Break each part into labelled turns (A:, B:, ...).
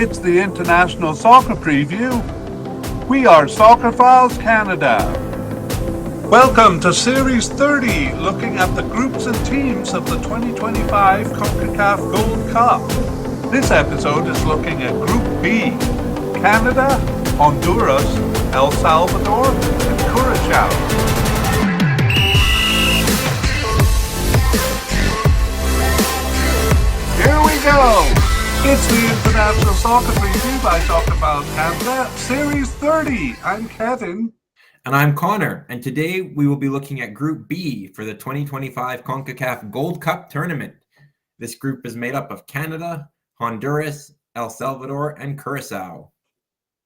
A: It's the International Soccer Preview. We are Soccerphiles Canada. Welcome to Series 30, looking at the groups and teams of the 2025 CONCACAF Gold Cup. This episode is looking at Group B, Canada, Honduras, El Salvador, and Curacao. Here we go! It's the International Soccer Preview by Soccerphiles Canada, Series 30. I'm Kevin.
B: And I'm Connor, and today we will be looking at Group B for the 2025 CONCACAF Gold Cup tournament. This group is made up of Canada, Honduras, El Salvador, and Curacao.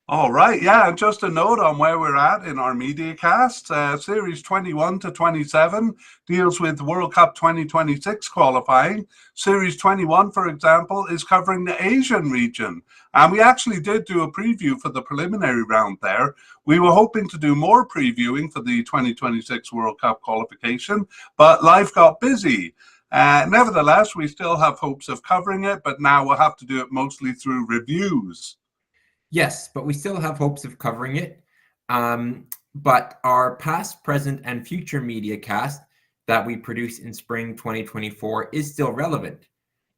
A: All right, yeah, and just a note on where we're at in our mediacast. Series 21 to 27 deals with World Cup 2026 qualifying. Series 21, for example, is covering the Asian region. And we actually did do a preview for the preliminary round there. We were hoping to do more previewing for the 2026 World Cup qualification, but life got busy. Nevertheless, we still have hopes of covering it, but now we'll have to do it mostly through reviews.
B: Yes, but we still have hopes of covering it. But our past, present, and future media cast that we produce in spring 2024 is still relevant.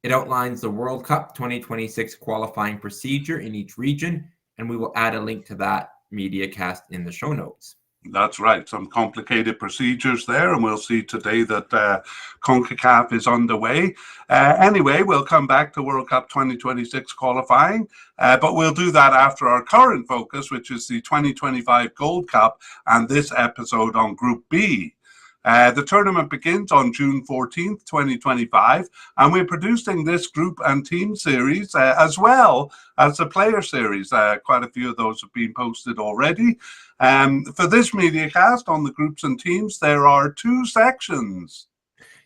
B: It outlines the World Cup 2026 qualifying procedure in each region, and we will add a link to that media cast in the show notes.
A: That's right. Some complicated procedures there, and we'll see today that CONCACAF is underway. Anyway, we'll come back to World Cup 2026 qualifying, but we'll do that after our current focus, which is the 2025 Gold Cup, and this episode on Group B. The tournament begins on June 14th, 2025, and we're producing this group and team series as well as the player series. Quite a few of those have been posted already. For this mediacast on the groups and teams, there are two sections.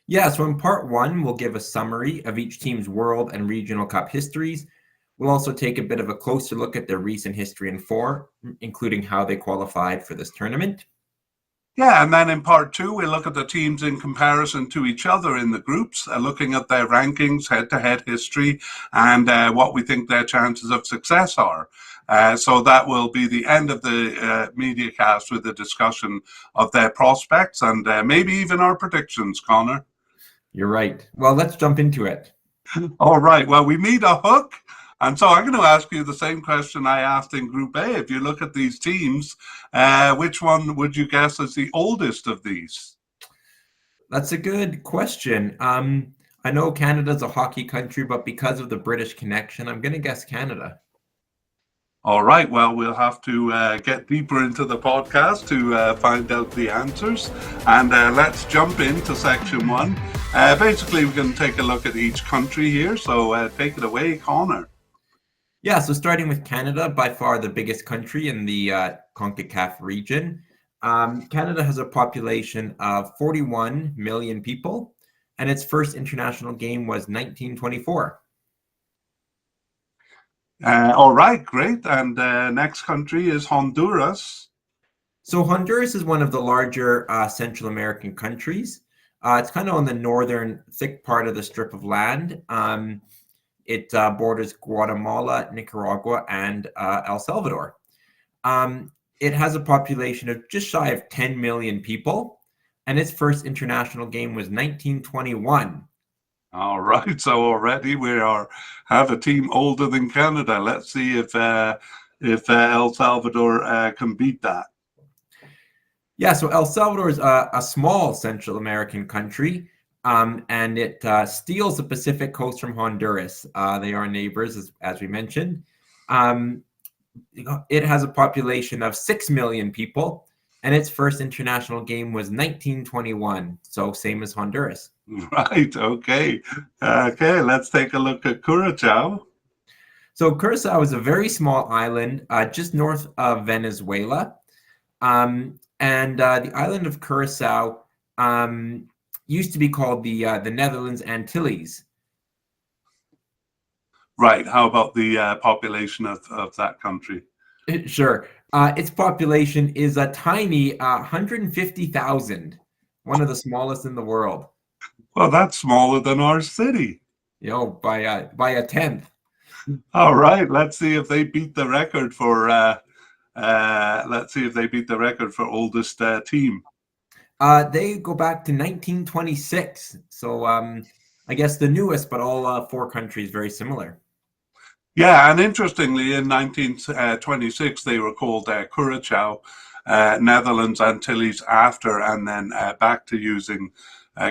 B: Yeah, so in part one, we'll give a summary of each team's World and Regional Cup histories. We'll also take a bit of a closer look at their recent history in form, including how they qualified for this tournament.
A: Yeah, and then in part two, we'll look at the teams in comparison to each other in the groups, looking at their rankings, head-to-head history, and what we think their chances of success are. So that will be the end of the media cast with a discussion of their prospects and maybe even our predictions, Connor.
B: You're right. Well, let's jump into it.
A: All right. Well, we need a hook. And so I'm going to ask you the same question I asked in Group A. If you look at these teams, which one would you guess is the oldest of these?
B: That's a good question. I know Canada's a hockey country, but because of the British connection, I'm going to guess Canada.
A: All right. Well, we'll have to get deeper into the podcast to find out the answers. And let's jump into section one. Basically, we're going to take a look at each country here. So take it away, Connor.
B: Yeah, so starting with Canada, by far the biggest country in the CONCACAF region. Canada has a population of 41 million people, and its first international game was 1924.
A: All right, great. And next country is Honduras.
B: So Honduras is one of the larger Central American countries. It's kind of on the northern thick part of the strip of land. It borders Guatemala, Nicaragua, and El Salvador. It has a population of just shy of 10 million people, and its first international game was 1921.
A: All right, so already we have a team older than Canada. Let's see if El Salvador can beat that.
B: Yeah, so El Salvador is a small Central American country. And it steals the Pacific coast from Honduras. They are neighbors, as we mentioned. It has a population of 6 million people, and its first international game was 1921, so same as Honduras.
A: Right, okay. Okay, let's take a look at Curacao.
B: So Curacao is a very small island just north of Venezuela. And the island of Curacao used to be called the Netherlands Antilles.
A: Right. How about the population of that country?
B: Sure. Its population is a tiny 150,000, one of the smallest in the world.
A: Well, that's smaller than our city.
B: By a tenth.
A: All right, let's see if they beat the record for. Let's see if they beat the record for oldest team.
B: They go back to 1926. So I guess the newest, but all four countries very similar.
A: Yeah, and interestingly, in 1926, they were called Curacao, Netherlands Antilles after, and then back to using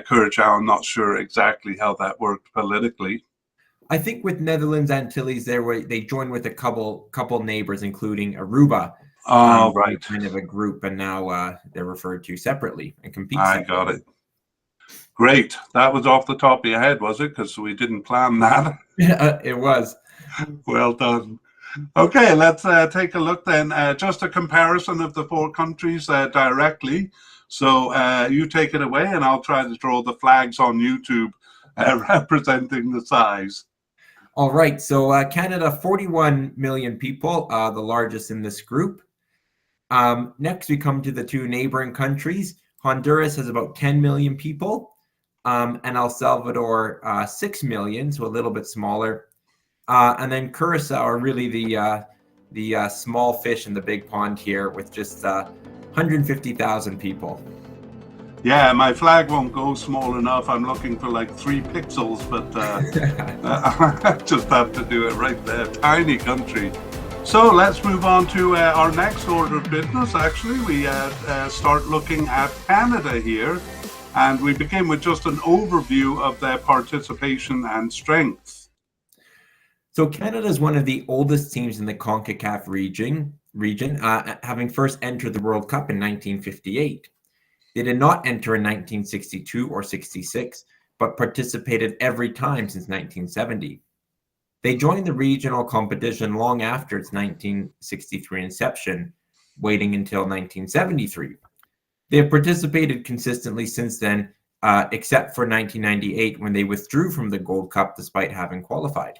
A: Curacao. I'm not sure exactly how that worked politically.
B: I think with Netherlands Antilles, they joined with a couple neighbors, including Aruba.
A: Oh, right.
B: Kind of a group, and now they're referred to separately and compete
A: I
B: separately.
A: got it. Great. That was off the top of your head, was it? Because we didn't plan that.
B: It was.
A: Well done. Okay, let's take a look then. Just a comparison of the four countries directly. So you take it away, and I'll try to draw the flags on YouTube representing the size.
B: All right. So Canada, 41 million people, the largest in this group. Next, we come to the two neighboring countries. Honduras has about 10 million people, and El Salvador, 6 million, so a little bit smaller. And then Curacao are really the small fish in the big pond here, with just 150,000 people.
A: Yeah, my flag won't go small enough. I'm looking for like 3 pixels, but I just have to do it right there. Tiny country. So let's move on to our next order of business. Actually, we start looking at Canada here, and we begin with just an overview of their participation and strength.
B: So Canada is one of the oldest teams in the CONCACAF region, having first entered the World Cup in 1958. They did not enter in 1962 or 66, but participated every time since 1970. They joined the regional competition long after its 1963 inception, waiting until 1973. They have participated consistently since then, except for 1998 when they withdrew from the Gold Cup despite having qualified.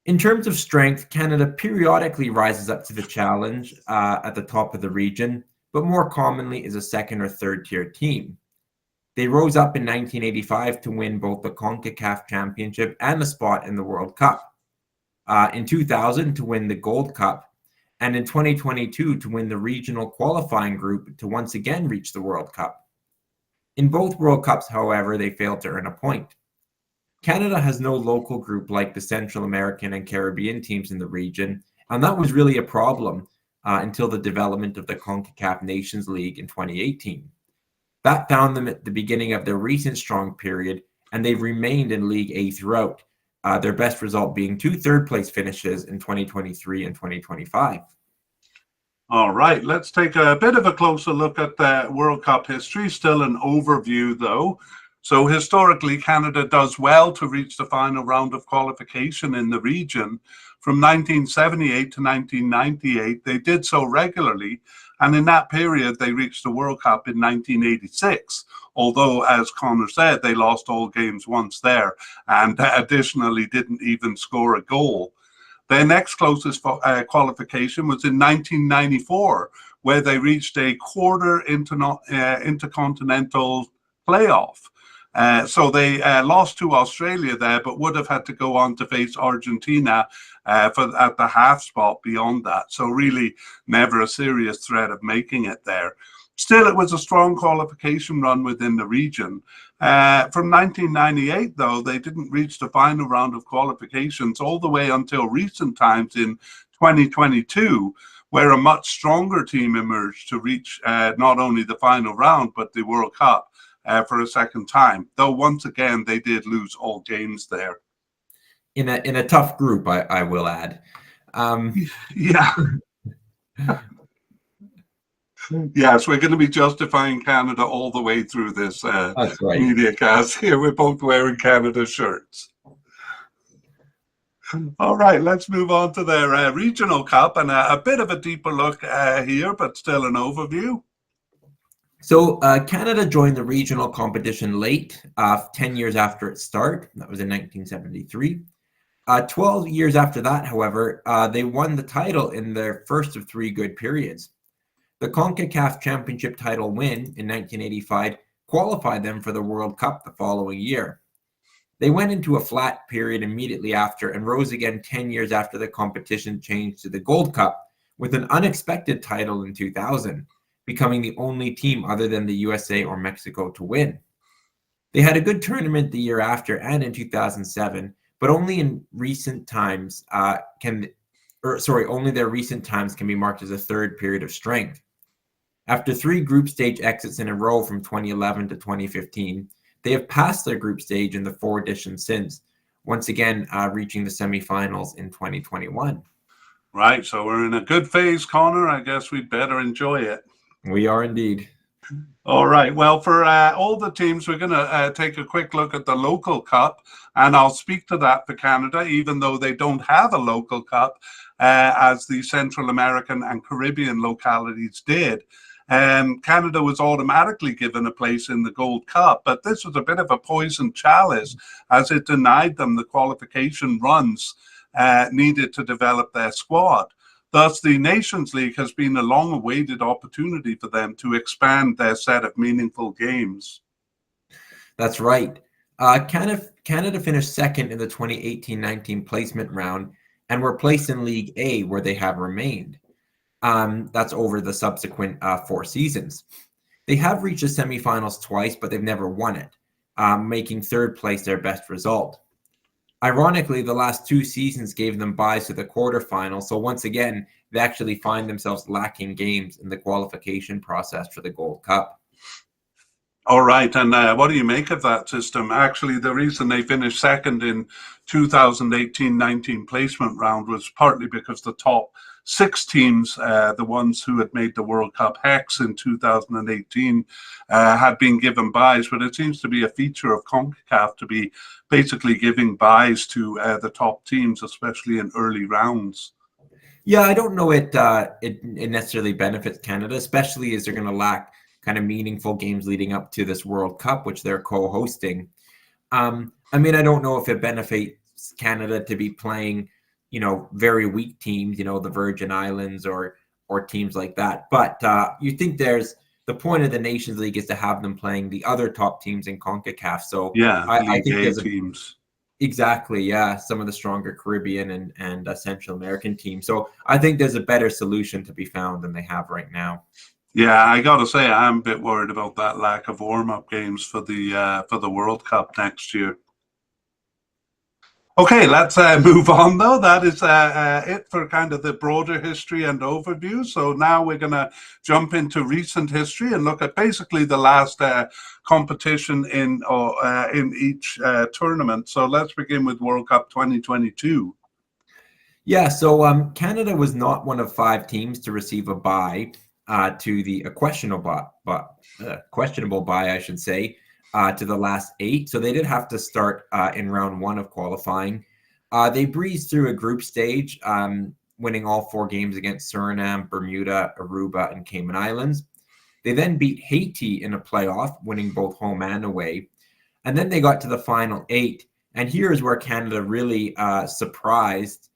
B: In terms of strength, Canada periodically rises up to the challenge at the top of the region, but more commonly is a second or third tier team. They rose up in 1985 to win both the CONCACAF Championship and a spot in the World Cup. In 2000 to win the Gold Cup, and in 2022 to win the regional qualifying group to once again reach the World Cup. In both World Cups, however, they failed to earn a point. Canada has no local group like the Central American and Caribbean teams in the region, and that was really a problem until the development of the CONCACAF Nations League in 2018. That found them at the beginning of their recent strong period, and they've remained in League A throughout, their best result being 2 third-place finishes in 2023 and 2025.
A: All right, let's take a bit of a closer look at the World Cup history. Still an overview, though. So historically, Canada does well to reach the final round of qualification in the region. From 1978 to 1998, they did so regularly. And in that period, they reached the World Cup in 1986. Although, as Connor said, they lost all games once there and additionally didn't even score a goal. Their next closest qualification was in 1994, where they reached a quarter intercontinental playoff. So they lost to Australia there, but would have had to go on to face Argentina at the half spot beyond that. So really never a serious threat of making it there. Still, it was a strong qualification run within the region. From 1998, though, they didn't reach the final round of qualifications all the way until recent times in 2022, where a much stronger team emerged to reach not only the final round, but the World Cup. For a second time, though once again they did lose all games there.
B: In a tough group, I will add.
A: Yeah. Yes, we're going to be justifying Canada all the way through this
B: That's right.
A: media cast here. We're both wearing Canada shirts. All right, let's move on to their regional cup and a bit of a deeper look here, but still an overview.
B: So Canada joined the regional competition late, 10 years after its start. That was in 1973. 12 years after that, however, they won the title in their first of 3 good periods. The CONCACAF Championship title win in 1985 qualified them for the World Cup the following year. They went into a flat period immediately after and rose again 10 years after the competition changed to the Gold Cup with an unexpected title in 2000, becoming the only team other than the USA or Mexico to win. They had a good tournament the year after and in 2007, but only in recent times only their recent times can be marked as a third period of strength. After 3 group stage exits in a row from 2011 to 2015, they have passed their group stage in the 4 editions since, once again reaching the semifinals in 2021.
A: Right, so we're in a good phase, Connor. I guess we'd better enjoy it.
B: We are indeed.
A: All right. Well, for all the teams, we're going to take a quick look at the local cup, and I'll speak to that for Canada, even though they don't have a local cup, as the Central American and Caribbean localities did. Canada was automatically given a place in the Gold Cup, but this was a bit of a poisoned chalice as it denied them the qualification runs needed to develop their squad. Thus, the Nations League has been a long-awaited opportunity for them to expand their set of meaningful games.
B: That's right. Canada finished second in the 2018-19 placement round and were placed in League A, where they have remained. That's over the subsequent 4 seasons. They have reached the semifinals twice, but they've never won it, making third place their best result. Ironically, the last 2 seasons gave them byes to the quarterfinals, so once again, they actually find themselves lacking games in the qualification process for the Gold Cup.
A: All right, and what do you make of that system? Actually, the reason they finished second in 2018-19 placement round was partly because the top 6 teams, the ones who had made the World Cup hex in 2018, had been given byes, but it seems to be a feature of CONCACAF to be basically giving byes to the top teams, especially in early rounds.
B: Yeah, I don't know it necessarily benefits Canada, especially as they're going to lack kind of meaningful games leading up to this World Cup, which they're co-hosting. I mean, I don't know if it benefits Canada to be playing, very weak teams, the Virgin Islands or teams like that. But you think there's the point of the Nations League is to have them playing the other top teams in CONCACAF. So
A: yeah,
B: I think there's
A: teams.
B: Exactly, yeah. Some of the stronger Caribbean and Central American teams. So I think there's a better solution to be found than they have right now.
A: Yeah, I got to say, I'm a bit worried about that lack of warm-up games for the World Cup next year. Okay, let's move on, though. That is it for kind of the broader history and overview. So now we're going to jump into recent history and look at basically the last competition in each tournament. So let's begin with World Cup 2022.
B: Yeah, so Canada was not one of 5 teams to receive a bye to the questionable bye, I should say, to the last 8. So they did have to start in round 1 of qualifying. They breezed through a group stage, winning all 4 games against Suriname, Bermuda, Aruba, and Cayman Islands. They then beat Haiti in a playoff, winning both home and away. And then they got to the final 8. And here is where Canada really surprised.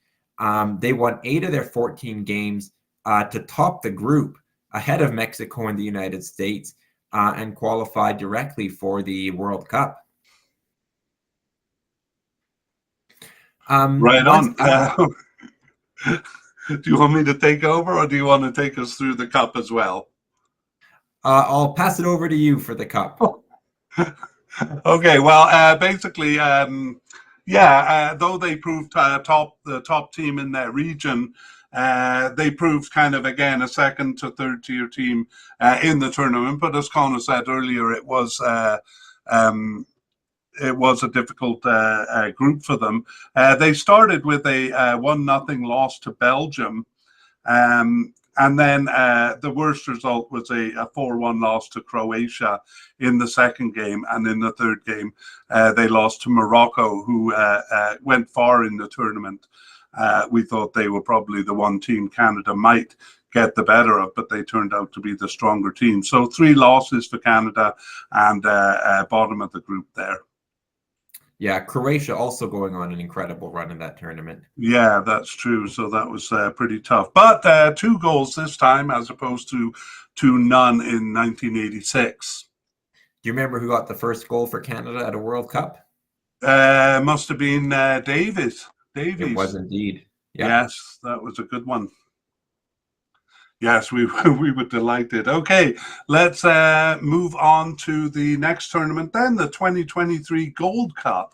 B: They won 8 of their 14 games to top the group ahead of Mexico and the United States and qualified directly for the World Cup.
A: Right on. Do you want me to take over, or do you want to take us through the cup as well?
B: I'll pass it over to you for the cup.
A: Okay, well, basically, though they proved the top team in their region, they proved kind of, again, a second to third tier team in the tournament. But as Connor said earlier, it was a difficult group for them. They started with a 1-0 loss to Belgium. And then the worst result was a 4-1 loss to Croatia in the second game. And in the third game, they lost to Morocco, who went far in the tournament. We thought they were probably the one team Canada might get the better of, but they turned out to be the stronger team. So 3 losses for Canada and bottom of the group there.
B: Yeah, Croatia also going on an incredible run in that tournament.
A: Yeah, that's true. So that was pretty tough. But 2 goals this time as opposed to none in 1986.
B: Do you remember who got the first goal for Canada at a World Cup?
A: Must have been Davies.
B: It was
A: Davies.
B: indeed. Yeah.
A: Yes, that was a good one. Yes, we we were delighted. Okay, let's move on to the next tournament then, the 2023 Gold Cup.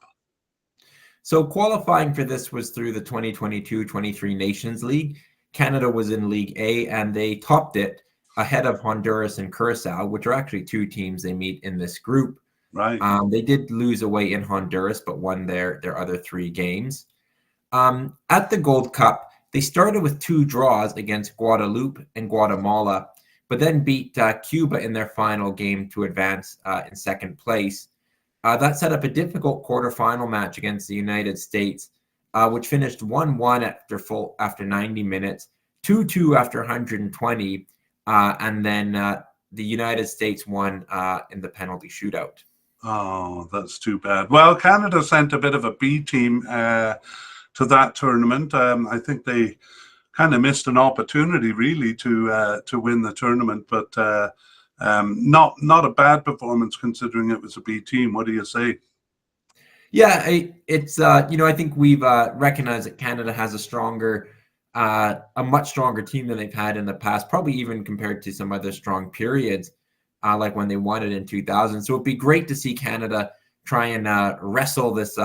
B: So qualifying for this was through the 2022-23 Nations League. Canada was in League A, and they topped it ahead of Honduras and Curacao, which are actually two teams they meet in this group.
A: Right.
B: They did lose away in Honduras, but won their other three games. At the Gold Cup, they started with two draws against Guadeloupe and Guatemala, but then beat Cuba in their final game to advance in second place. That set up a difficult quarterfinal match against the United States, which finished 1-1 after 90 minutes, 2-2 after 120, and then the United States won in the penalty shootout.
A: Oh, that's too bad. Well, Canada sent a bit of a B team to that tournament. I think they kind of missed an opportunity, really, to win the tournament, but not a bad performance considering it was a B team. What do you say?
B: Yeah, it's I think we've recognized that Canada has a much stronger team than they've had in the past, probably even compared to some other strong periods, like when they won it in 2000. So it'd be great to see Canada try and wrestle this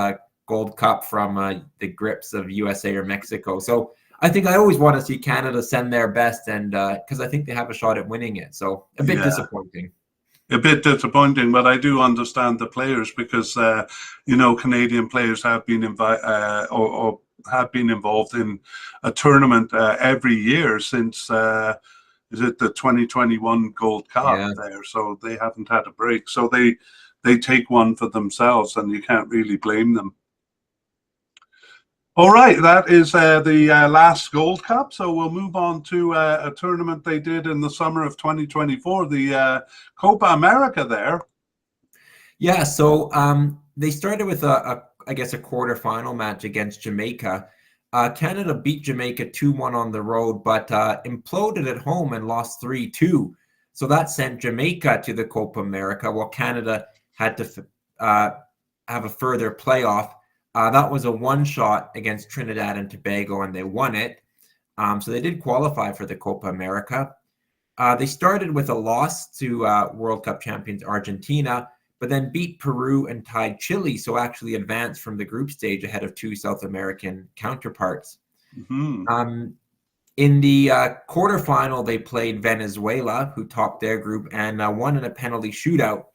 B: Gold Cup from the grips of USA or Mexico. So I think I always want to see Canada send their best, and because I think they have a shot at winning it. So a bit disappointing.
A: A bit disappointing, but I do understand the players because Canadian players have been or have been involved in a tournament every year since is it the 2021 Gold Cup there? So they haven't had a break. So they take one for themselves, and you can't really blame them. All right, that is the last Gold Cup. So we'll move on to a tournament they did in the summer of 2024, the Copa America there.
B: Yeah, so they started with I guess a quarterfinal match against Jamaica. Canada beat Jamaica 2-1 on the road, but imploded at home and lost 3-2. So that sent Jamaica to the Copa America, while Canada had to have a further playoff. That was a one-shot against Trinidad and Tobago, and they won it. So they did qualify for the Copa America. They started with a loss to World Cup champions Argentina, but then beat Peru and tied Chile, so actually advanced from the group stage ahead of two South American counterparts.
A: Mm-hmm.
B: In the quarterfinal, they played Venezuela, who topped their group, and won in a penalty shootout.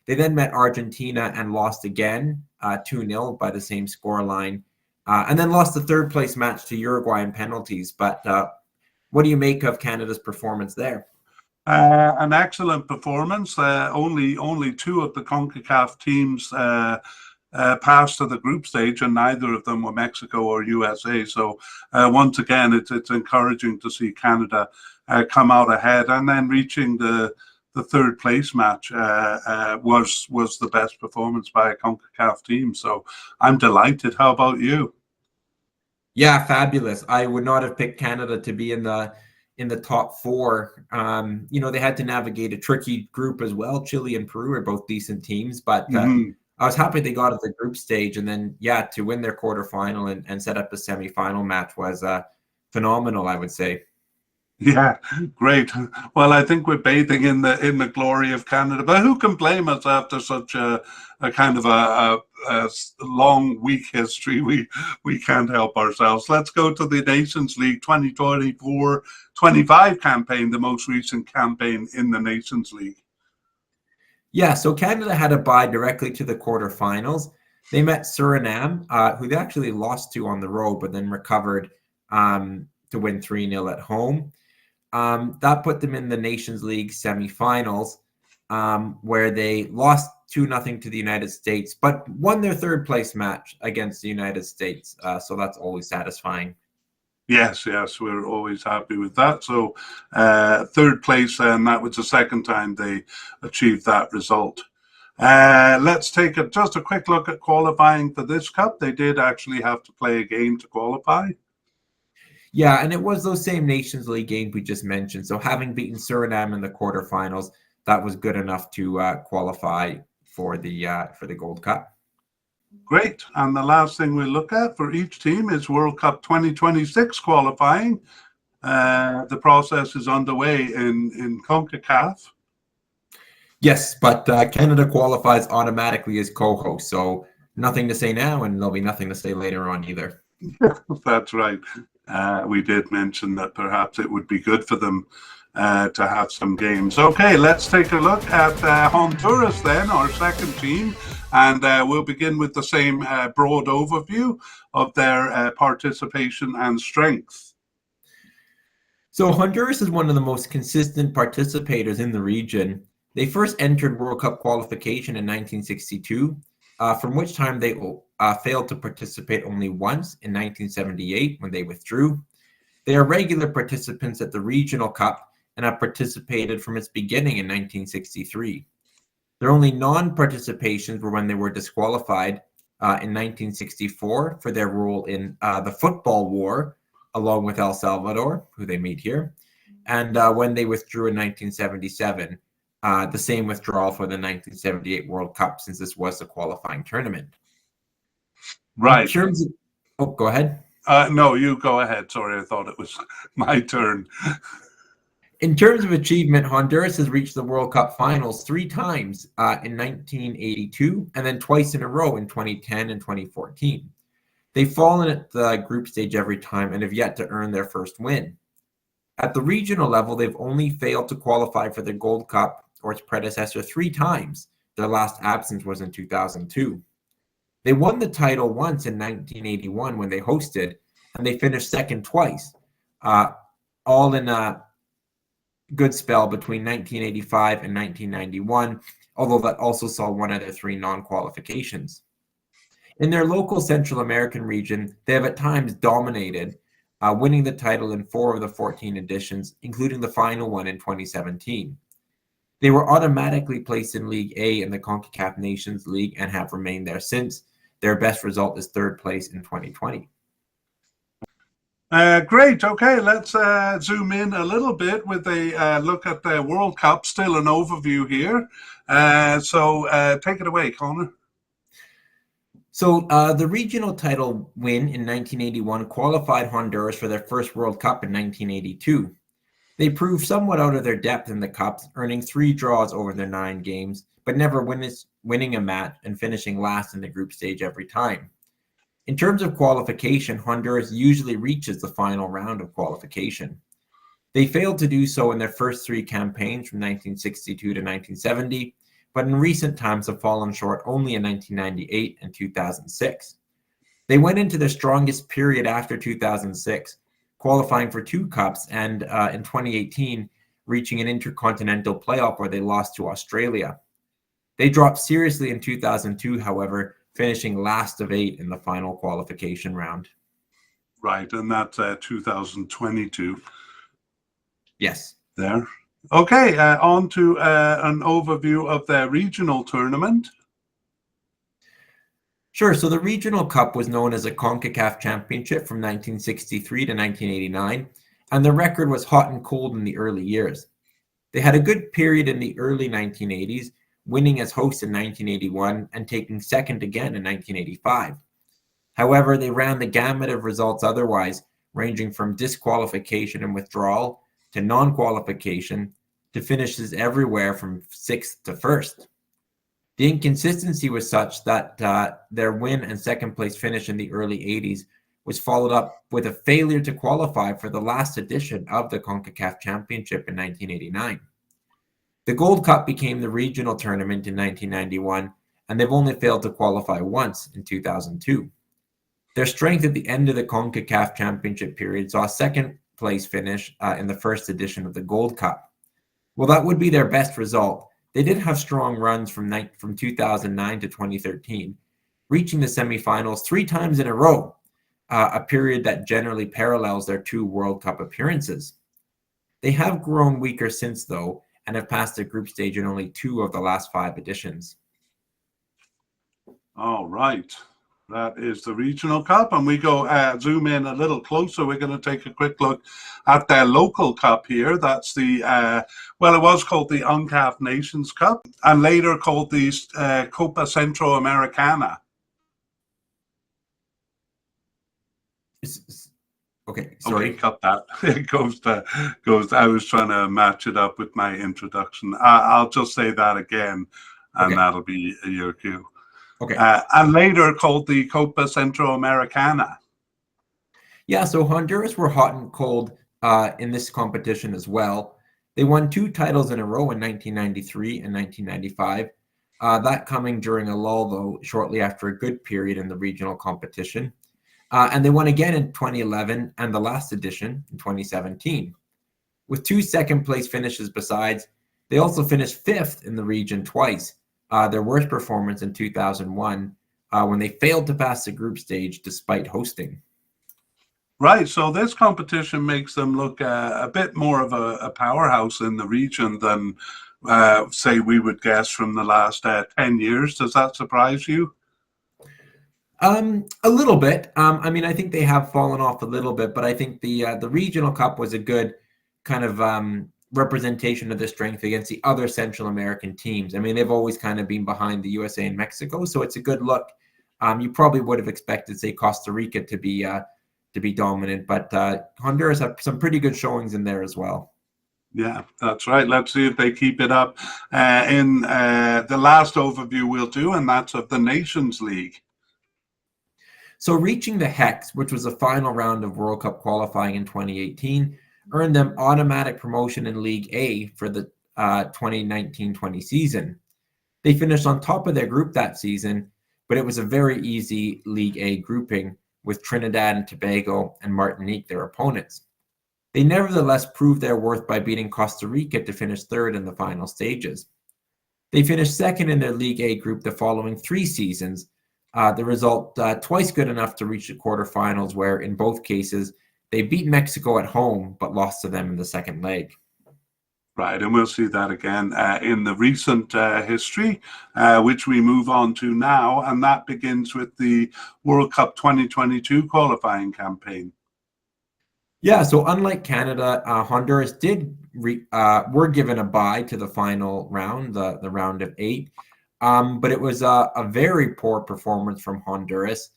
B: They then met Argentina and lost again, 2-0 by the same scoreline, and then lost the third place match to Uruguay in penalties. But what do you make of Canada's performance there?
A: An excellent performance. Only two of the CONCACAF teams passed to the group stage, and neither of them were Mexico or USA. So once again, it's encouraging to see Canada come out ahead, and then reaching the third place match was the best performance by a CONCACAF team. So I'm delighted. How about you?
B: Yeah, fabulous. I would not have picked Canada to be in the top four. They had to navigate a tricky group as well. Chile and Peru are both decent teams, but I was happy they got at the group stage, and then to win their quarterfinal and set up a semifinal match was phenomenal, I would say.
A: Yeah, great. Well, I think we're bathing in the glory of Canada, but who can blame us after such a kind of a long, weak history? We can't help ourselves. Let's go to the Nations League 2024-25 campaign, the most recent campaign in the Nations League.
B: Yeah, so Canada had a bye directly to the quarterfinals. They met Suriname, who they actually lost to on the road, but then recovered to win 3-0 at home. That put them in the Nations League semifinals, where they lost 2-0 to the United States, but won their third place match against the United States. So that's always satisfying.
A: Yes, we're always happy with that. So third place, and that was the second time they achieved that result. Let's take just a quick look at qualifying for this cup. They did actually have to play a game to qualify.
B: Yeah, and it was those same Nations League games we just mentioned. So having beaten Suriname in the quarterfinals, that was good enough to qualify for the Gold Cup.
A: Great. And the last thing we'll look at for each team is World Cup 2026 qualifying. The process is underway in CONCACAF.
B: Yes, but Canada qualifies automatically as co-host, so nothing to say now, and there'll be nothing to say later on either.
A: That's right. We did mention that perhaps it would be good for them to have some games. Okay, let's take a look at Honduras then, our second team, and we'll begin with the same broad overview of their participation and strength.
B: So Honduras is one of the most consistent participators in the region. They first entered World Cup qualification in 1962, from which time they failed to participate only once in 1978 when they withdrew. They are regular participants at the Regional Cup and have participated from its beginning in 1963. Their only non-participations were when they were disqualified in 1964 for their role in the Football War, along with El Salvador, who they meet here, and when they withdrew in 1977. The same withdrawal for the 1978 World Cup, since this was a qualifying tournament.
A: Right.
B: In terms of, go ahead.
A: No, you go ahead. Sorry, I thought it was my turn.
B: In terms of achievement, Honduras has reached the World Cup finals 3 times in 1982 and then twice in a row in 2010 and 2014. They've fallen at the group stage every time and have yet to earn their first win. At the regional level, they've only failed to qualify for the Gold Cup or its predecessor 3 times. Their last absence was in 2002. They won the title once in 1981 when they hosted, and they finished second twice, all in a good spell between 1985 and 1991, although that also saw one of their 3 non-qualifications. In their local Central American region, they have at times dominated, winning the title in 4 of the 14 editions, including the final one in 2017. They were automatically placed in League A in the CONCACAF Nations League and have remained there since. Their best result is 3rd place in 2020.
A: Great. Okay, let's zoom in a little bit with a look at the World Cup. Still an overview here. So take it away, Connor.
B: So the regional title win in 1981 qualified Honduras for their first World Cup in 1982. They proved somewhat out of their depth in the Cups, earning 3 draws over their 9 games, but never winning a match and finishing last in the group stage every time. In terms of qualification, Honduras usually reaches the final round of qualification. They failed to do so in their first 3 campaigns from 1962 to 1970, but in recent times have fallen short only in 1998 and 2006. They went into their strongest period after 2006, qualifying for 2 cups, and in 2018, reaching an intercontinental playoff where they lost to Australia. They dropped seriously in 2002, however, finishing last of 8 in the final qualification round.
A: Right, and that's 2022.
B: Yes.
A: There. Okay, on to an overview of the regional tournament.
B: Sure. So the Regional Cup was known as a CONCACAF Championship from 1963 to 1989, and the record was hot and cold in the early years. They had a good period in the early 1980s, winning as hosts in 1981 and taking second again in 1985. However, they ran the gamut of results otherwise, ranging from disqualification and withdrawal to non-qualification to finishes everywhere from 6th to 1st. The inconsistency was such that their win and second place finish in the early 80s was followed up with a failure to qualify for the last edition of the CONCACAF Championship in 1989. The Gold Cup became the regional tournament in 1991, and they've only failed to qualify once in 2002. Their strength at the end of the CONCACAF Championship period saw a second place finish in the first edition of the Gold Cup. Well, that would be their best result. They did have strong runs from 2009 to 2013, reaching the semifinals 3 times in a row, a period that generally parallels their 2 World Cup appearances. They have grown weaker since, though, and have passed the group stage in only 2 of the last 5 editions.
A: All right. That is the Regional Cup, and we go zoom in a little closer. We're going to take a quick look at their local cup here. That's the, well, it was called the CONCACAF Nations Cup and later called the Copa Centroamericana.
B: Okay, sorry.
A: Okay, cut that. It goes. I was trying to match it up with my introduction. I'll just say that again, and
B: Okay.
A: that'll be your cue.
B: Okay.
A: And later called the Copa Centroamericana.
B: Yeah, so Honduras were hot and cold in this competition as well. They won 2 titles in a row in 1993 and 1995. That coming during a lull, though, shortly after a good period in the regional competition. And they won again in 2011 and the last edition in 2017. With 2 second-place finishes besides, they also finished 5th in the region twice, their worst performance in 2001, when they failed to pass the group stage despite hosting.
A: Right, so this competition makes them look a bit more of a powerhouse in the region than, say, we would guess from the last 10 years. Does that surprise you?
B: A little bit. I mean, I think they have fallen off a little bit, but I think the regional cup was a good kind of representation of their strength against the other Central American teams. I mean, they've always kind of been behind the USA and Mexico, so it's a good look. You probably would have expected, say, Costa Rica to be dominant, but Honduras have some pretty good showings in there as well.
A: Yeah, that's right. Let's see if they keep it up. In the last overview we'll do, and that's of the Nations League.
B: So reaching the Hex, which was the final round of World Cup qualifying in 2018, earned them automatic promotion in League A for the 2019-20 season. They finished on top of their group that season, but it was a very easy League A grouping with Trinidad and Tobago and Martinique their opponents. They nevertheless proved their worth by beating Costa Rica to finish 3rd in the final stages. They finished 2nd in their League A group the following 3 seasons, the result twice good enough to reach the quarterfinals, where in both cases they beat Mexico at home but lost to them in the second leg.
A: Right, and we'll see that again in the recent history, which we move on to now, and that begins with the World Cup 2022 qualifying campaign.
B: Yeah, so unlike Canada, Honduras were given a bye to the final round, the round of 8. But it was a very poor performance from Honduras.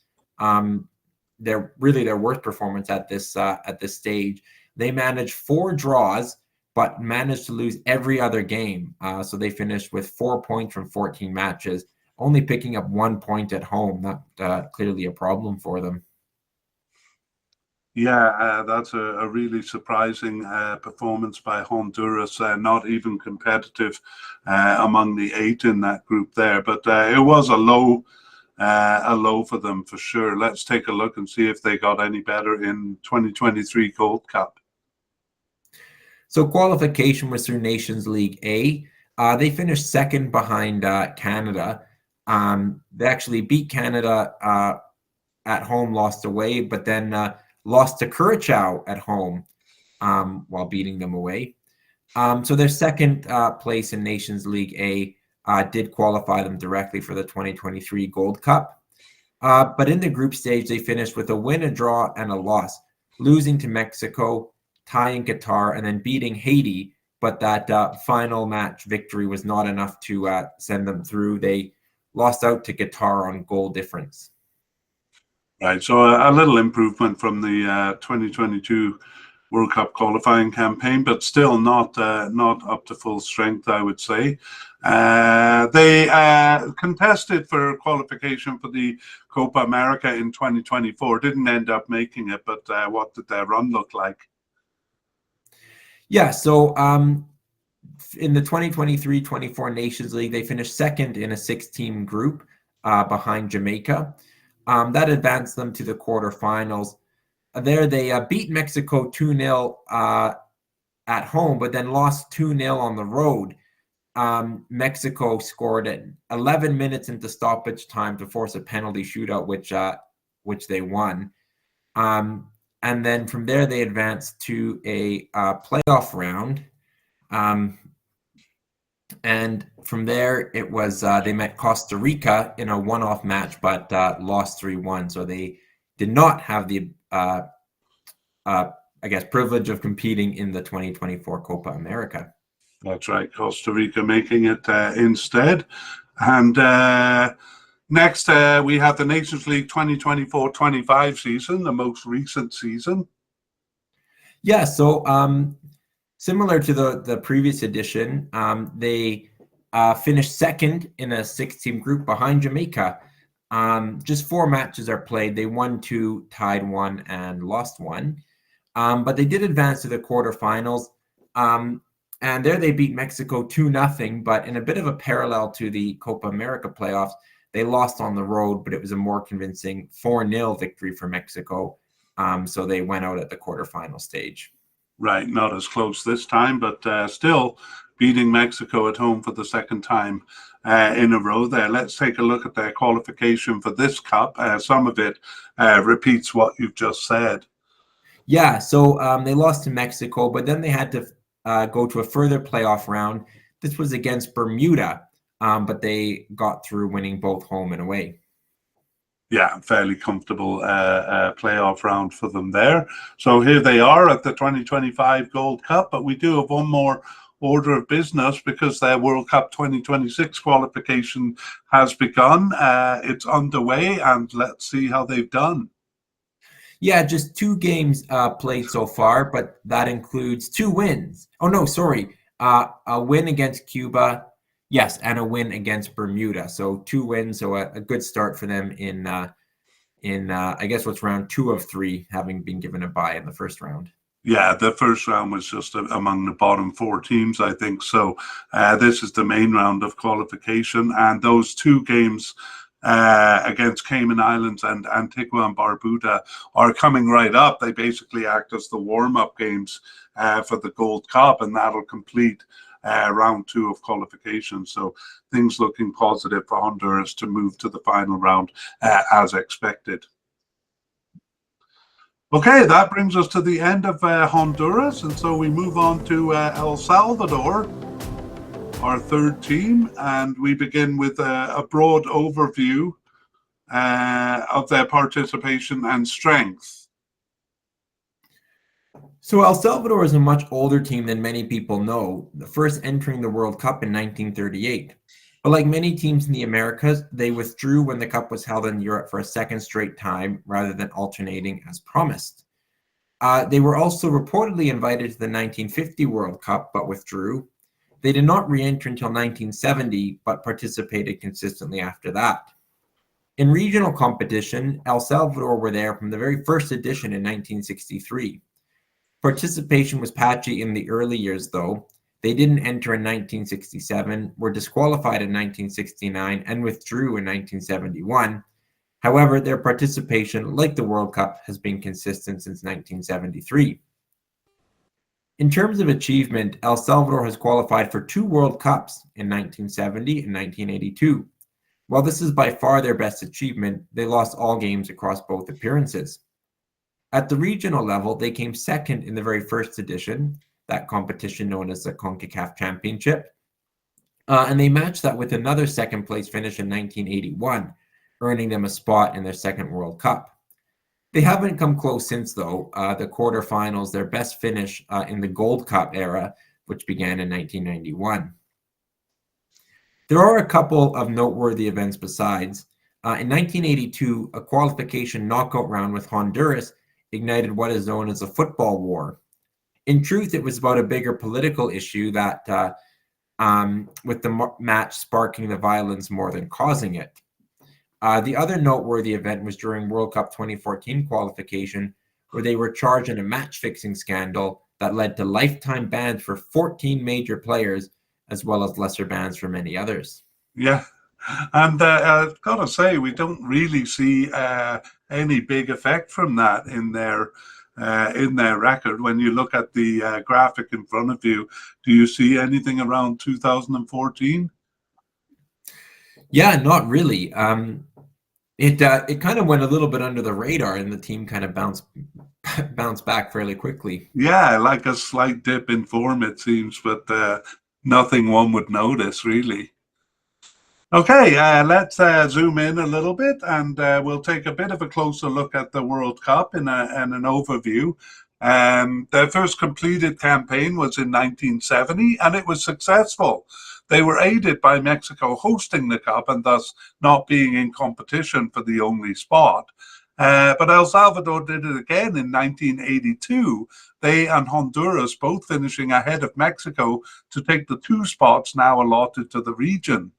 B: Their worst performance at this stage. They managed 4 draws, but managed to lose every other game. So they finished with 4 points from 14 matches, only picking up 1 point at home. Not clearly a problem for them.
A: Yeah, that's a really surprising performance by Honduras. Not even competitive among the 8 in that group there, but it was a low for them for sure. Let's take a look and see if they got any better in 2023 Gold Cup.
B: So qualification was through Nations League A. They finished 2nd behind Canada. They actually beat Canada at home, lost away, but then lost to Curacao at home while beating them away. So their 2nd place in Nations League A did qualify them directly for the 2023 Gold Cup. But in the group stage, they finished with a win, a draw, and a loss, losing to Mexico, tying Qatar, and then beating Haiti. But that final match victory was not enough to send them through. They lost out to Qatar on goal difference.
A: Right, so a little improvement from the 2022 World Cup qualifying campaign, but still not up to full strength, I would say. They contested for qualification for the Copa America in 2024. Didn't end up making it, but what did their run look like?
B: Yeah, so in the 2023-24 Nations League, they finished 2nd in a 6-team group behind Jamaica. That advanced them to the quarterfinals. There, they beat Mexico 2-0 at home, but then lost 2-0 on the road. Mexico scored at 11 minutes into stoppage time to force a penalty shootout, which they won. And then from there, they advanced to a playoff round. And from there, it was they met Costa Rica in a one-off match, but lost 3-1. So they did not have the, privilege of competing in the 2024 Copa America.
A: That's right, Costa Rica making it instead. And Next, we have the Nations League 2024-25 season, the most recent season.
B: Yeah, so similar to the previous edition, they finished second in a 6-team group behind Jamaica. Just 4 matches are played. They won 2, tied 1, and lost 1. But they did advance to the quarterfinals. And there they beat Mexico 2-0. But in a bit of a parallel to the Copa America playoffs, they lost on the road, but it was a more convincing 4-0 victory for Mexico. So they went out at the quarterfinal stage.
A: Right, not as close this time, but still beating Mexico at home for the second time in a row there. Let's take a look at their qualification for this cup. Some of it repeats what you've just said.
B: Yeah, so they lost to Mexico, but then they had to go to a further playoff round. This was against Bermuda, but they got through, winning both home and away.
A: Yeah, fairly comfortable playoff round for them there. So here they are at the 2025 Gold Cup, but we do have one more order of business because their World Cup 2026 qualification has begun. It's underway, and let's see how they've done.
B: Yeah, just 2 games played so far, but that includes 2 wins. Oh, no, sorry. A win against Cuba, yes, and a win against Bermuda. So 2 wins, so a good start for them in I guess what's round 2 of 3, having been given a bye in the first round.
A: Yeah, the first round was just among the bottom 4 teams, I think. So this is the main round of qualification, and those 2 games against Cayman Islands and Antigua and Barbuda are coming right up. They basically act as the warm-up games for the Gold Cup, and that'll complete round 2 of qualification. So things looking positive for Honduras to move to the final round as expected. Okay, that brings us to the end of Honduras, and so we move on to El Salvador, our 3rd team, and we begin with a broad overview of their participation and strength.
B: So El Salvador is a much older team than many people know, the first entering the World Cup in 1938. But like many teams in the Americas, they withdrew when the Cup was held in Europe for a 2nd straight time, rather than alternating as promised. They were also reportedly invited to the 1950 World Cup, but withdrew. They did not re-enter until 1970, but participated consistently after that. In regional competition, El Salvador were there from the very first edition in 1963. Participation was patchy in the early years, though. They didn't enter in 1967, were disqualified in 1969, and withdrew in 1971. However, their participation, like the World Cup, has been consistent since 1973. In terms of achievement, El Salvador has qualified for 2 World Cups in 1970 and 1982. While this is by far their best achievement, they lost all games across both appearances. At the regional level, they came 2nd in the very first edition, that competition known as the CONCACAF Championship. And they matched that with another 2nd place finish in 1981, earning them a spot in their 2nd World Cup. They haven't come close since, though. The quarterfinals, their best finish in the Gold Cup era, which began in 1991. There are a couple of noteworthy events besides. In 1982, a qualification knockout round with Honduras ignited what is known as a football war. In truth, it was about a bigger political issue that, with the match sparking the violence more than causing it. The other noteworthy event was during World Cup 2014 qualification, where they were charged in a match-fixing scandal that led to lifetime bans for 14 major players, as well as lesser bans for many others.
A: Yeah, and I've got to say, we don't really see any big effect from that in their record. When you look at the graphic in front of you, do you see anything around 2014?
B: Yeah, not really. It kind of went a little bit under the radar, and the team kind of bounced back fairly quickly.
A: Yeah, like a slight dip in form, it seems, but nothing one would notice, really. Okay, let's zoom in a little bit, and we'll take a bit of a closer look at the World Cup in an overview. Their first completed campaign was in 1970, and it was successful. They were aided by Mexico hosting the Cup and thus not being in competition for the only spot. But El Salvador did it again in 1982. They and Honduras both finishing ahead of Mexico to take the 2 spots now allotted to the region.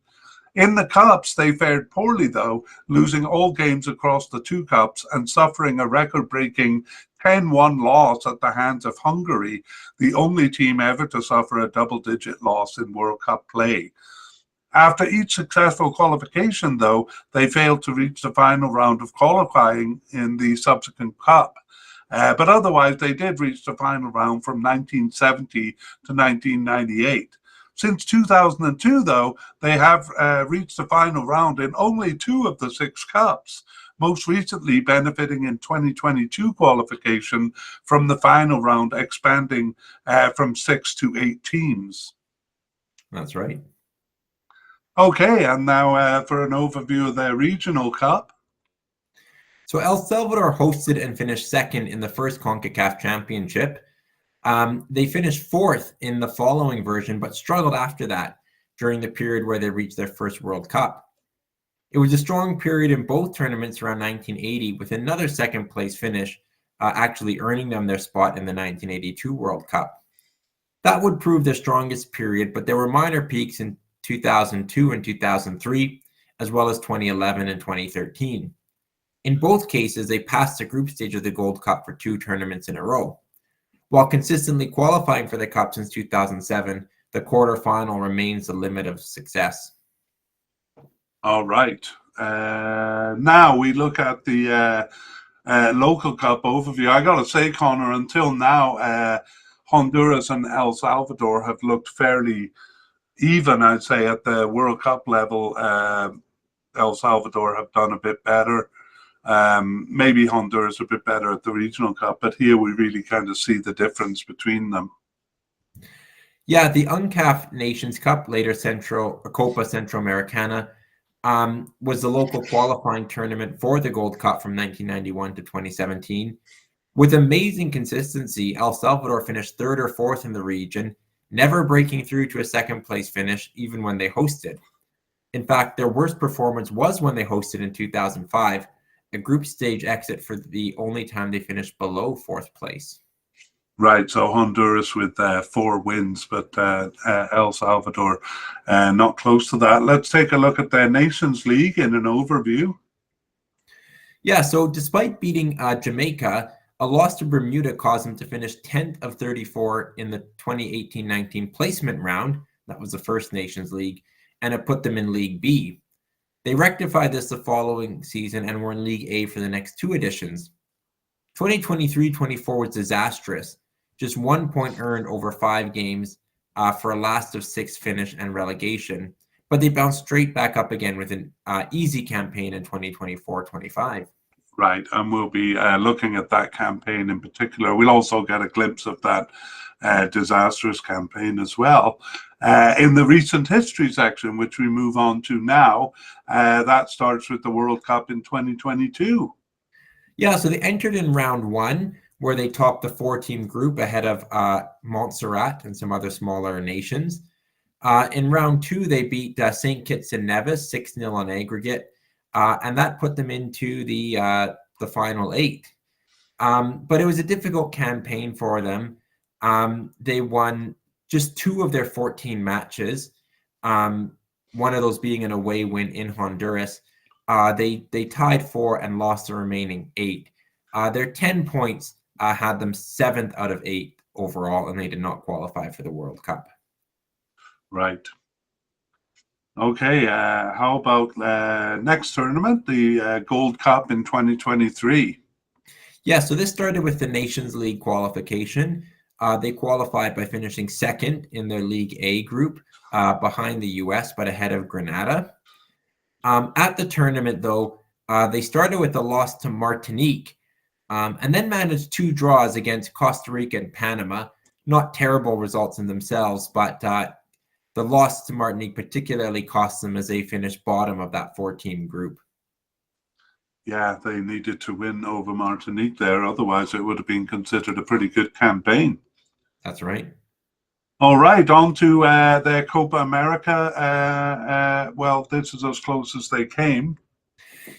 A: In the Cups, they fared poorly, though, losing all games across the 2 Cups and suffering a record-breaking 10-1 loss at the hands of Hungary, the only team ever to suffer a double-digit loss in World Cup play. After each successful qualification, though, they failed to reach the final round of qualifying in the subsequent Cup. But otherwise, they did reach the final round from 1970 to 1998. Since 2002, though, they have reached the final round in only 2 of the 6 Cups, most recently benefiting in 2022 qualification from the final round expanding from 6 to 8 teams.
B: That's right.
A: Okay, and now for an overview of their regional cup.
B: So El Salvador hosted and finished second in the first CONCACAF championship. They finished 4th in the following version, but struggled after that during the period where they reached their first World Cup. It was a strong period in both tournaments around 1980, with another second place finish actually earning them their spot in the 1982 World Cup. That would prove their strongest period, but there were minor peaks in 2002 and 2003, as well as 2011 and 2013. In both cases, they passed the group stage of the Gold Cup for 2 tournaments in a row. While consistently qualifying for the Cup since 2007, the quarterfinal remains the limit of success.
A: All right. Now we look at the local cup overview. I got to say, Connor, until now, Honduras and El Salvador have looked fairly even, I'd say, at the World Cup level. El Salvador have done a bit better. Maybe Honduras a bit better at the regional cup, but here we really kind of see the difference between them.
B: Yeah, the UNCAF Nations Cup, later Copa Centroamericana, was the local qualifying tournament for the Gold Cup from 1991 to 2017. With amazing consistency, El Salvador finished 3rd or 4th in the region, never breaking through to a second place finish even when they hosted. In fact, their worst performance was when they hosted in 2005, a group stage exit for the only time they finished below 4th place.
A: Right, so Honduras with 4 wins, but El Salvador not close to that. Let's take a look at the Nations League in an overview.
B: Yeah, so despite beating Jamaica, a loss to Bermuda caused them to finish 10th of 34 in the 2018-19 placement round. That was the first Nations League, and it put them in League B. They rectified this the following season and were in League A for the next 2 editions. 2023-24 was disastrous. Just 1 point earned over 5 games for a last of 6 finish and relegation. But they bounced straight back up again with an easy campaign in 2024-25.
A: Right, and we'll be looking at that campaign in particular. We'll also get a glimpse of that disastrous campaign as well. In the recent history section, which we move on to now, that starts with the World Cup in 2022.
B: Yeah, so they entered in round 1, where they topped the 4-team group ahead of Montserrat and some other smaller nations. In round 2, they beat St. Kitts and Nevis 6-0 on aggregate, and that put them into the final 8. But it was a difficult campaign for them. They won just 2 of their 14 matches, one of those being an away win in Honduras. They tied 4 and lost the remaining 8. Their 10 points had them 7th out of 8 overall, and they did not qualify for the World Cup.
A: Right. Okay, how about next tournament, the Gold Cup in 2023?
B: Yeah, so this started with the Nations League qualification. They qualified by finishing 2nd in their League A group, behind the US, but ahead of Grenada. At the tournament, though, they started with a loss to Martinique, and then managed 2 draws against Costa Rica and Panama. Not terrible results in themselves, but the loss to Martinique particularly cost them as they finished bottom of that 4-team group.
A: Yeah, they needed to win over Martinique there. Otherwise, it would have been considered a pretty good campaign.
B: That's right.
A: All right, on to the Copa America. Well, this is as close as they came.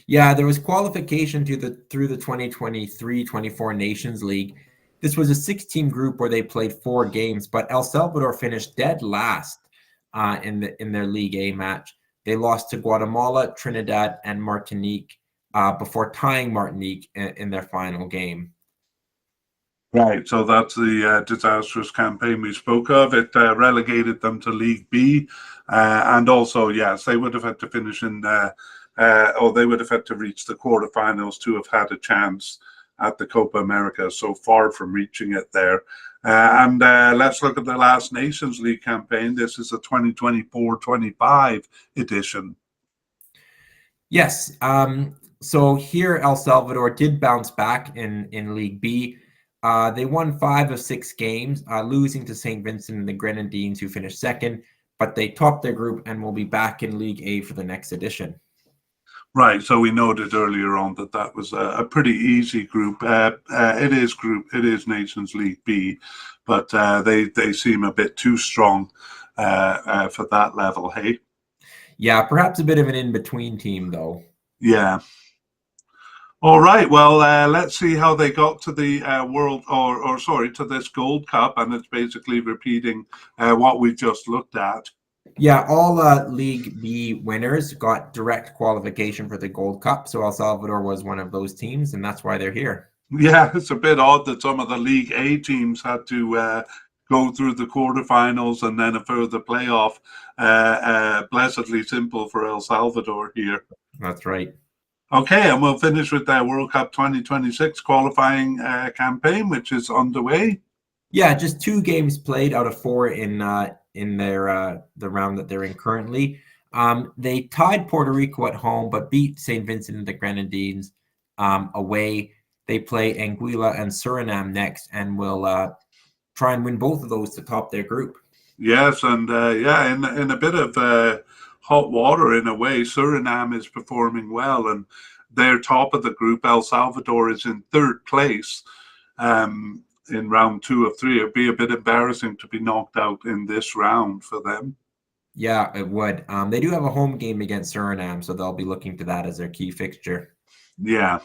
B: Yeah, there was qualification to through the 2023-24 Nations League. This was a 6-team group where they played 4 games, but El Salvador finished dead last in their League A match. They lost to Guatemala, Trinidad, and Martinique before tying Martinique in their final game.
A: Right, so that's the disastrous campaign we spoke of. It relegated them to League B, and also, yes, they would have had to finish in, or they would have had to reach the quarterfinals to have had a chance at the Copa America. So far from reaching it there. And let's look at the last Nations League campaign. This is the 2024-25 edition.
B: Yes. So here, El Salvador did bounce back in League B. They won 5 of 6 games, losing to St. Vincent and the Grenadines, who finished second, but they topped their group and will be back in League A for the next edition.
A: Right, so we noted earlier on that was a pretty easy group. It is Nations League B, but they seem a bit too strong for that level. Hey,
B: yeah, perhaps a bit of an in-between team, though.
A: Yeah. All right. Well, let's see how they got to the to this Gold Cup, and it's basically repeating what we've just looked at.
B: Yeah, all League B winners got direct qualification for the Gold Cup. So El Salvador was one of those teams, and that's why they're here.
A: Yeah, it's a bit odd that some of the League A teams had to go through the quarterfinals and then a further playoff. Blessedly simple for El Salvador here.
B: That's right.
A: Okay, and we'll finish with the World Cup 2026 qualifying campaign, which is underway.
B: Yeah, just 2 games played out of 4 in their the round that they're in currently. They tied Puerto Rico at home, but beat St. Vincent and the Grenadines away. They play Anguilla and Suriname next, and will try and win both of those to top their group.
A: Yes, and in a bit of hot water in a way. Suriname is performing well, and they're top of the group. El Salvador is in 3rd place in round 2 of 3. It'd be a bit embarrassing to be knocked out in this round for them.
B: Yeah, it would. They do have a home game against Suriname, so they'll be looking to that as their key fixture.
A: Yeah.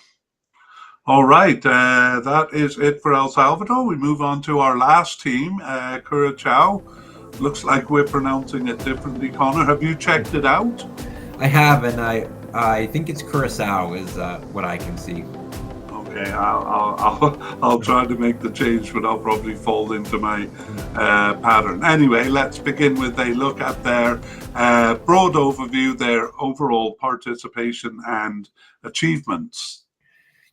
A: All right, that is it for El Salvador. We move on to our last team, Curacao. Looks like we're pronouncing it differently. Connor, have you checked it out?
B: I have, and I think it's Curacao is what I can see.
A: Okay, I'll try to make the change, but I'll probably fall into my pattern. Anyway, let's begin with a look at their broad overview, their overall participation and achievements.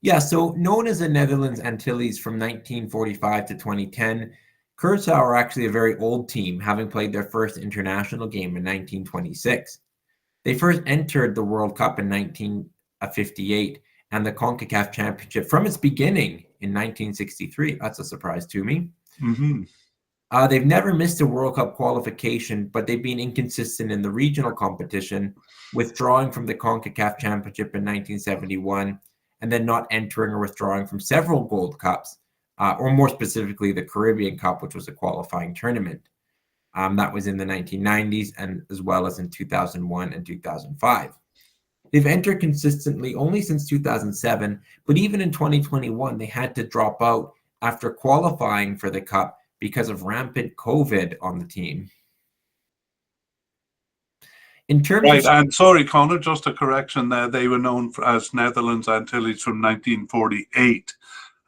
B: Yeah, so known as the Netherlands Antilles from 1945 to 2010, Curacao are actually a very old team, having played their first international game in 1926. They first entered the World Cup in 1958 and the CONCACAF Championship from its beginning in 1963. That's a surprise to me.
A: Mm-hmm.
B: They've never missed a World Cup qualification, but they've been inconsistent in the regional competition, withdrawing from the CONCACAF Championship in 1971, and then not entering or withdrawing from several Gold Cups, or more specifically, the Caribbean Cup, which was a qualifying tournament. That was in the 1990s, and as well as in 2001 and 2005. They've entered consistently only since 2007, but even in 2021, they had to drop out after qualifying for the Cup because of rampant COVID on the team. In terms
A: right, and sorry, Connor, just a correction there. They were known as Netherlands Antilles from 1948.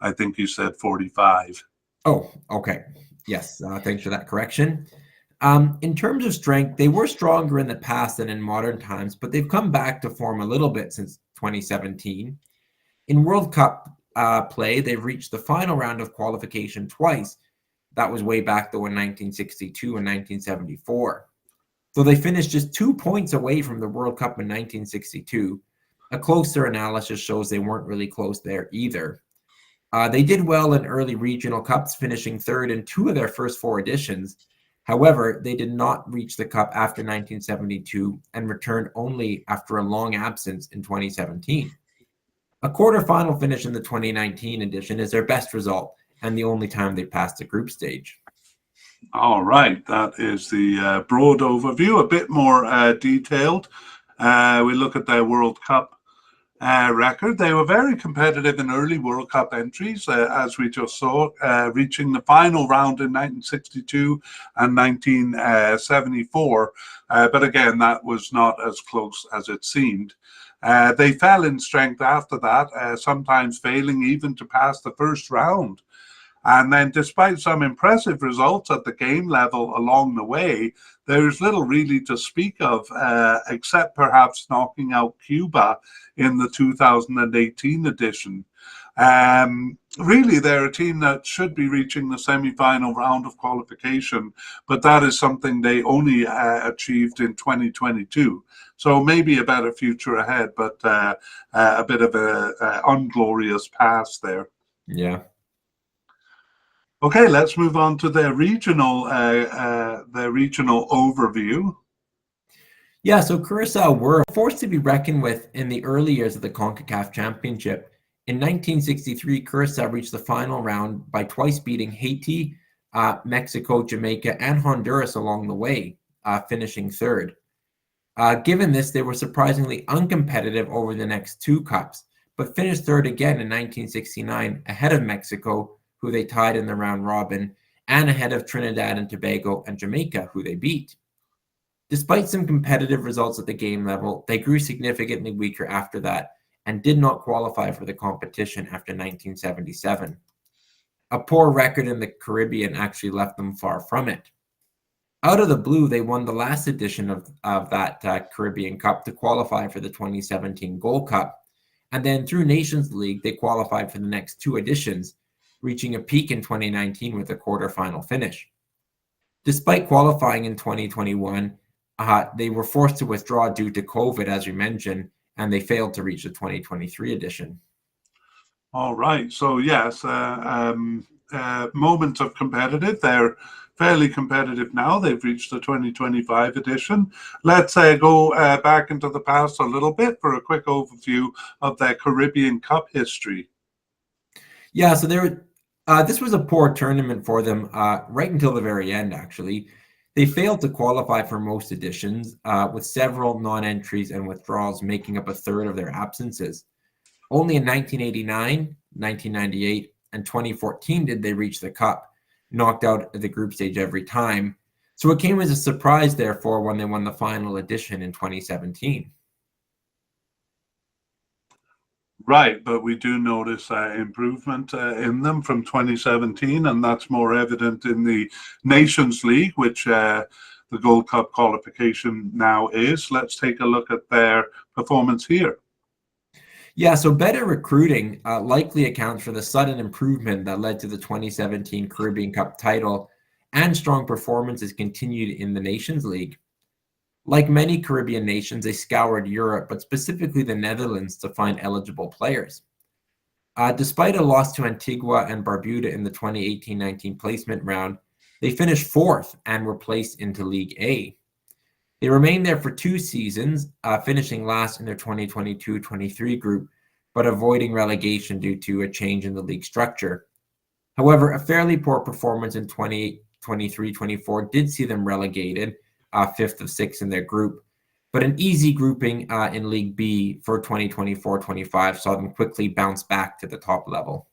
A: I think you said 45.
B: Oh, okay. Yes, thanks for that correction. In terms of strength, they were stronger in the past than in modern times, but they've come back to form a little bit since 2017. In World Cup play, they've reached the final round of qualification twice. That was way back though in 1962 and 1974. So they finished just 2 points away from the World Cup in 1962. A closer analysis shows they weren't really close there either. They did well in early regional cups, finishing 3rd in 2 of their first 4 editions. However, they did not reach the cup after 1972 and returned only after a long absence in 2017. A quarterfinal finish in the 2019 edition is their best result and the only time they passed the group stage.
A: All right, that is the broad overview, a bit more detailed. We look at their World Cup record. They were very competitive in early World Cup entries, as we just saw, reaching the final round in 1962 and 1974. But again, that was not as close as it seemed. They fell in strength after that, sometimes failing even to pass the first round. And then, despite some impressive results at the game level along the way, there's little really to speak of, except perhaps knocking out Cuba in the 2018 edition. Really, they're a team that should be reaching the semi-final round of qualification, but that is something they only achieved in 2022. So maybe a better future ahead, but a bit of a unglorious past there.
B: Yeah.
A: Okay, let's move on to their regional overview.
B: Yeah, so Curacao were a force to be reckoned with in the early years of the CONCACAF Championship. In 1963, Curacao reached the final round by twice beating Haiti, Mexico, Jamaica, and Honduras along the way, finishing third. Given this, they were surprisingly uncompetitive over the next two cups, but finished third again in 1969, ahead of Mexico, who they tied in the round robin, and ahead of Trinidad and Tobago and Jamaica, who they beat. Despite some competitive results at the game level, they grew significantly weaker after that and did not qualify for the competition after 1977. A poor record in the Caribbean actually left them far from it. Out of the blue, they won the last edition of that Caribbean Cup to qualify for the 2017 Gold Cup. And then through Nations League, they qualified for the next two editions, reaching a peak in 2019 with a quarterfinal finish. Despite qualifying in 2021, they were forced to withdraw due to COVID, as we mentioned, and they failed to reach the 2023 edition.
A: All right. So yes, moments of competitive. They're fairly competitive now. They've reached the 2025 edition. Let's go back into the past a little bit for a quick overview of their Caribbean Cup history.
B: Yeah, so this was a poor tournament for them right until the very end, actually. They failed to qualify for most editions, with several non-entries and withdrawals making up a third of their absences. Only in 1989, 1998, and 2014 did they reach the Cup, knocked out at the group stage every time. So it came as a surprise, therefore, when they won the final edition in 2017.
A: Right, but we do notice improvement in them from 2017, and that's more evident in the Nations League, which the Gold Cup qualification now is. Let's take a look at their performance here.
B: Yeah, so better recruiting likely accounts for the sudden improvement that led to the 2017 Caribbean Cup title, and strong performances continued in the Nations League. Like many Caribbean nations, they scoured Europe, but specifically the Netherlands, to find eligible players. Despite a loss to Antigua and Barbuda in the 2018-19 placement round, they finished fourth and were placed into League A. They remained there for 2 seasons, finishing last in their 2022-23 group, but avoiding relegation due to a change in the league structure. However, a fairly poor performance in 2023-24 did see them relegated, 5th of 6 in their group, but an easy grouping in League B for 2024-25 saw them quickly bounce back to the top level.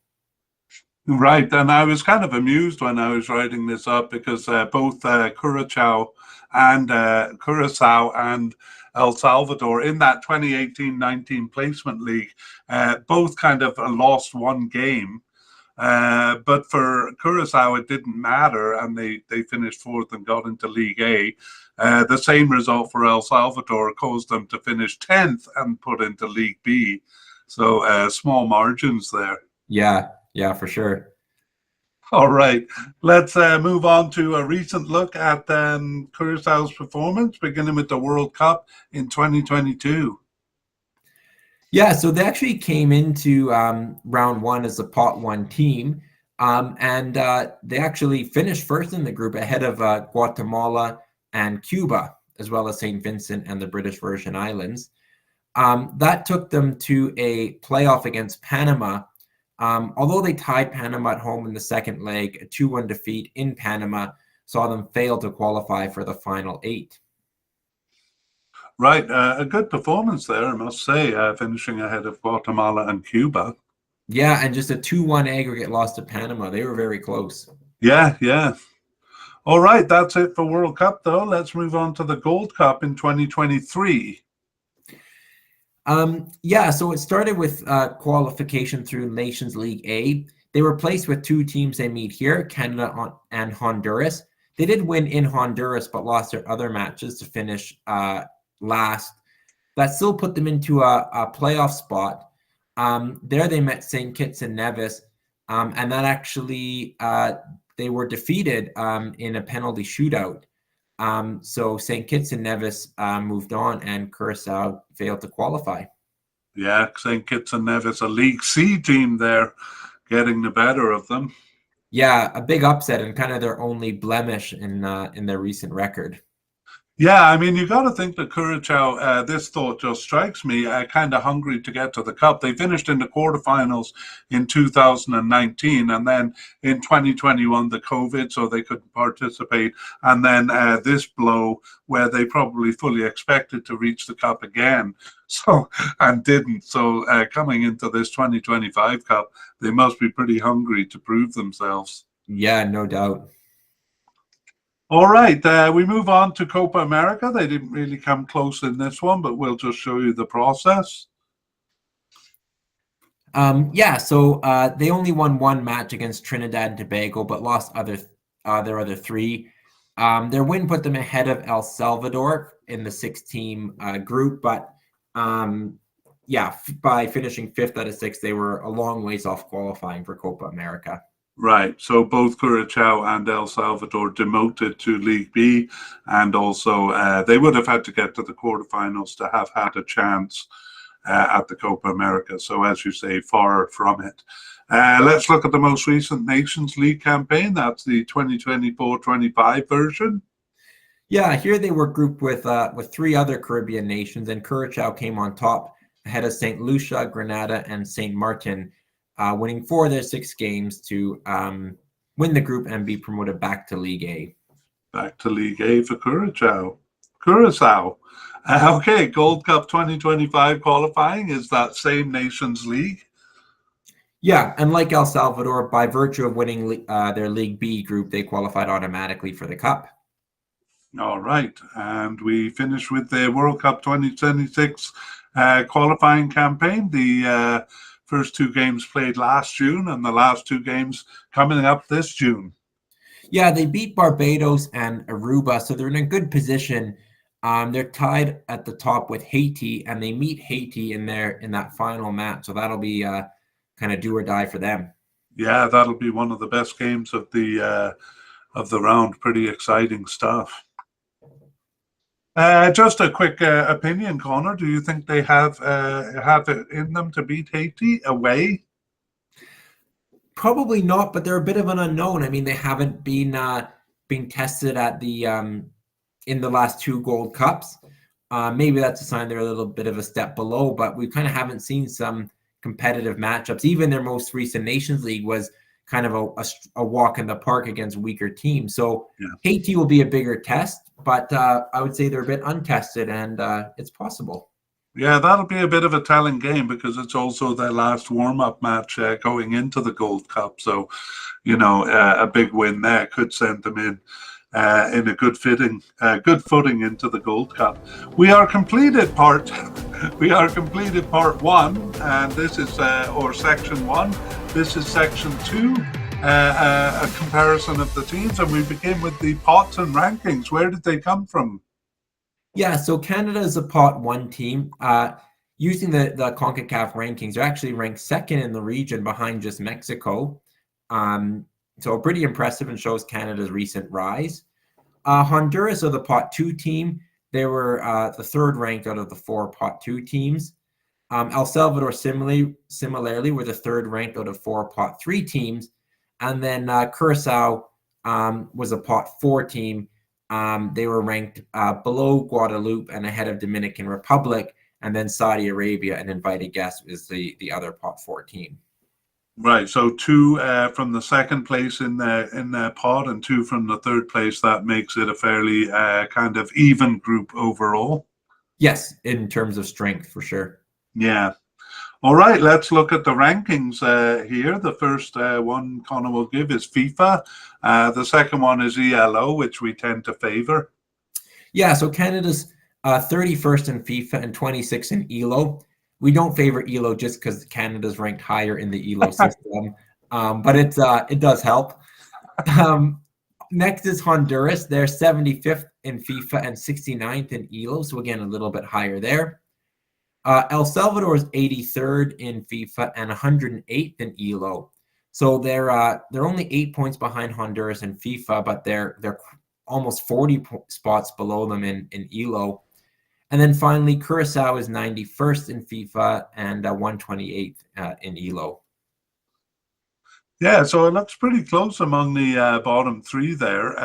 A: Right, and I was kind of amused when I was writing this up because both Curacao and El Salvador in that 2018-19 placement league both kind of lost one game. But for Curacao, it didn't matter, and they finished fourth and got into League A. The same result for El Salvador caused them to finish 10th and put into League B. So small margins there.
B: Yeah, for sure.
A: All right, let's move on to a recent look at Curaçao's performance, beginning with the World Cup in 2022.
B: Yeah, so they actually came into round one as a pot one team, and they actually finished first in the group ahead of Guatemala and Cuba, as well as St. Vincent and the British Virgin Islands. That took them to a playoff against Panama. Although they tied Panama at home in the second leg, a 2-1 defeat in Panama saw them fail to qualify for the final 8.
A: Right, a good performance there, I must say, finishing ahead of Guatemala and Cuba.
B: Yeah, and just a 2-1 aggregate loss to Panama. They were very close.
A: Yeah, yeah. All right, that's it for World Cup, though. Let's move on to the Gold Cup in 2023.
B: Yeah, so it started with qualification through Nations League A. They were placed with 2 teams they meet here, Canada and Honduras. They did win in Honduras, but lost their other matches to finish last. That still put them into a playoff spot. There they met St. Kitts and Nevis, and that actually they were defeated in a penalty shootout. So St. Kitts and Nevis moved on, and Curacao failed to qualify.
A: Yeah, St. Kitts and Nevis, a League C team there, getting the better of them.
B: Yeah, a big upset and kind of their only blemish in their recent record.
A: Yeah, I mean, you got to think that Curacao, this thought just strikes me, kind of hungry to get to the Cup. They finished in the quarterfinals in 2019, and then in 2021, the COVID, so they couldn't participate. And then this blow where they probably fully expected to reach the Cup again, so and didn't. So coming into this 2025 Cup, they must be pretty hungry to prove themselves.
B: Yeah, no doubt.
A: All right, we move on to Copa America. They didn't really come close in this one, but we'll just show you the process.
B: Yeah, so they only won 1 match against Trinidad and Tobago, but lost their other 3. Their win put them ahead of El Salvador in the 6-team group, but yeah, by finishing 5th out of 6, they were a long ways off qualifying for Copa America.
A: Right, so both Curacao and El Salvador demoted to League B, and also they would have had to get to the quarterfinals to have had a chance at the Copa America. So as you say, far from it. Let's look at the most recent Nations League campaign. That's the 2024-25 version.
B: Yeah, here they were grouped with 3 other Caribbean nations, and Curacao came on top ahead of St. Lucia, Grenada, and St. Martin, winning 4 of their 6 games to win the group and be promoted back to League A.
A: Back to League A for Curacao. Okay, Gold Cup 2025 qualifying is that same Nations League.
B: Yeah, and like El Salvador, by virtue of winning their League B group, they qualified automatically for the Cup.
A: All right, and we finish with the World Cup 2026 qualifying campaign. The first 2 games played last June, and the last 2 games coming up this June.
B: Yeah, they beat Barbados and Aruba, so they're in a good position. They're tied at the top with Haiti, and they meet Haiti in that final match. So that'll be kind of do or die for them.
A: Yeah, that'll be one of the best games of the round. Pretty exciting stuff. Just a quick opinion, Connor. Do you think they have it in them to beat Haiti away?
B: Probably not, but they're a bit of an unknown. I mean, they haven't been tested at the in the last 2 Gold Cups. Maybe that's a sign they're a little bit of a step below, but we kind of haven't seen some competitive matchups. Even their most recent Nations League was kind of a walk in the park against weaker teams. So yeah. Haiti will be a bigger test, but I would say they're a bit untested, and it's possible.
A: Yeah, that'll be a bit of a telling game because it's also their last warm-up match going into the Gold Cup. So, you know, a big win there could send them in a good footing into the Gold Cup. We are completed part 1, and this is or section 1. This is section 2, a comparison of the teams, and we begin with the pots and rankings. Where did they come from?
B: Yeah, so Canada is a pot 1 team. Using the CONCACAF rankings, they're actually ranked 2nd in the region behind just Mexico. So pretty impressive and shows Canada's recent rise. Honduras are the pot 2 team. They were the 3rd ranked out of the 4 pot 2 teams. El Salvador similarly were the 3rd ranked out of 4 pot 3 teams. And then Curacao was a pot 4 team. They were ranked below Guadeloupe and ahead of Dominican Republic, and then Saudi Arabia, an invited guest, is the other pot 4 team.
A: Right, so two from the second place in the pod and two from the third place. That makes it a fairly kind of even group overall.
B: Yes, in terms of strength, for sure.
A: Yeah. All right, let's look at the rankings here. The first one Connor will give is FIFA. The second one is ELO, which we tend to favor.
B: Yeah, so Canada's 31st in FIFA and 26th in ELO. We don't favor ELO just because Canada's ranked higher in the ELO system, but it does help. Next is Honduras. They're 75th in FIFA and 69th in ELO, so again, a little bit higher there. El Salvador is 83rd in FIFA and 108th in ELO. So they're only 8 points behind Honduras in FIFA, but they're almost 40 spots below them in ELO. And then finally, Curacao is 91st in FIFA and 128th in ELO.
A: Yeah, so it looks pretty close among the bottom three there.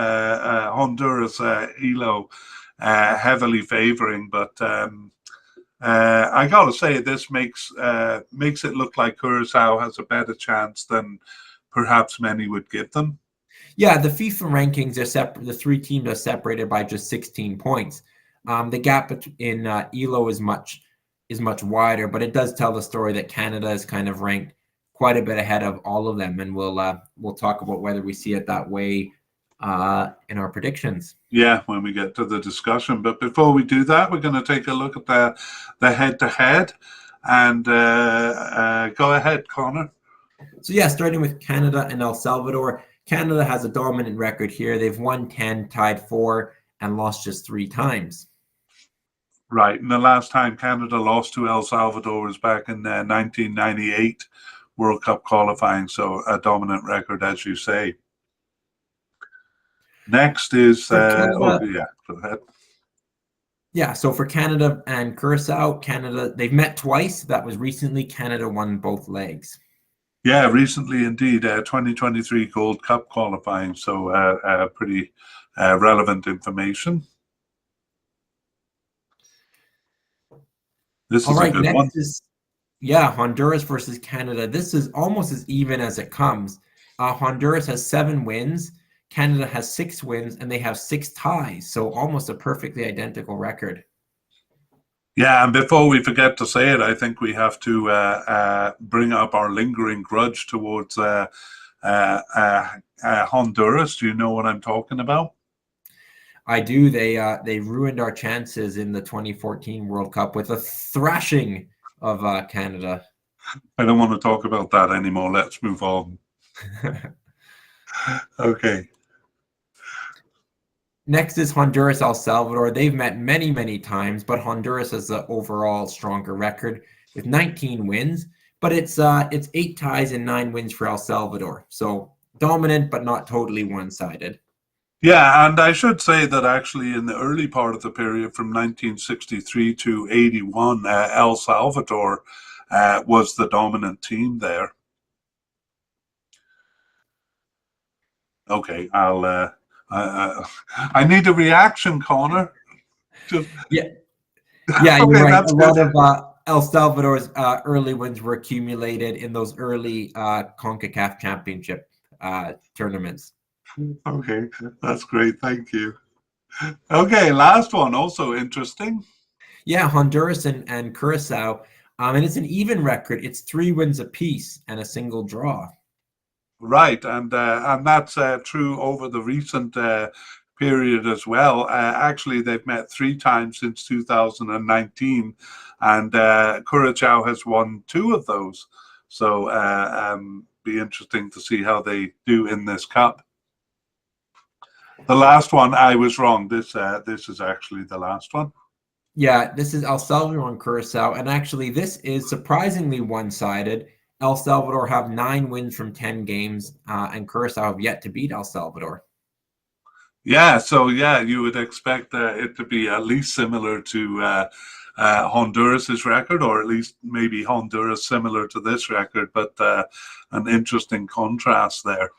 A: Honduras, ELO, heavily favoring, but I gotta say this makes it look like Curacao has a better chance than perhaps many would give them.
B: Yeah, the FIFA rankings are separate. The three teams are separated by just 16 points. The gap in ELO is much wider, but it does tell the story that Canada is kind of ranked quite a bit ahead of all of them, and we'll talk about whether we see it that way in our predictions.
A: Yeah, when we get to the discussion. But before we do that, we're going to take a look at the head-to-head, and go ahead, Connor.
B: So yeah, starting with Canada and El Salvador. Canada has a dominant record here. They've won 10, tied 4, and lost just 3 times.
A: Right, and the last time Canada lost to El Salvador was back in 1998 World Cup qualifying, so a dominant record, as you say. Next is,
B: Canada,
A: yeah, go ahead.
B: Yeah, so for Canada and Curacao, they've met twice. That was recently. Canada won both legs.
A: Yeah, recently indeed, 2023 Gold Cup qualifying, so pretty relevant information. This is a good one.
B: Honduras versus Canada. This is almost as even as it comes. Honduras has 7 wins. Canada has 6 wins, and they have 6 ties, so almost a perfectly identical record.
A: Yeah, and before we forget to say it, I think we have to bring up our lingering grudge towards Honduras. Do you know what I'm talking about?
B: I do. They ruined our chances in the 2014 World Cup with a thrashing of Canada.
A: I don't want to talk about that anymore. Let's move on. Okay.
B: Next is Honduras, El Salvador. They've met many, many times, but Honduras has an overall stronger record with 19 wins. But it's 8 ties and 9 wins for El Salvador. So dominant, but not totally one-sided.
A: Yeah, and I should say that actually in the early part of the period from 1963 to 81, El Salvador was the dominant team there. Okay, I need a reaction, Connor.
B: Yeah, you're
A: okay,
B: right. A lot of El Salvador's early wins were accumulated in those early CONCACAF Championship tournaments.
A: Okay, that's great. Thank you. Okay, last one, also interesting.
B: Yeah, Honduras and Curacao. And it's an even record. It's 3 wins apiece and a single draw.
A: Right, and that's true over the recent period as well. Actually, they've met 3 times since 2019, and Curacao has won 2 of those. So be interesting to see how they do in this cup. The last one, I was wrong. This is actually the last one.
B: Yeah, this is El Salvador and Curacao, and actually this is surprisingly one-sided. El Salvador have 9 wins from 10 games, and Curacao have yet to beat El Salvador.
A: Yeah, so yeah, you would expect it to be at least similar to Honduras's record, or at least maybe Honduras similar to this record, but an interesting contrast there.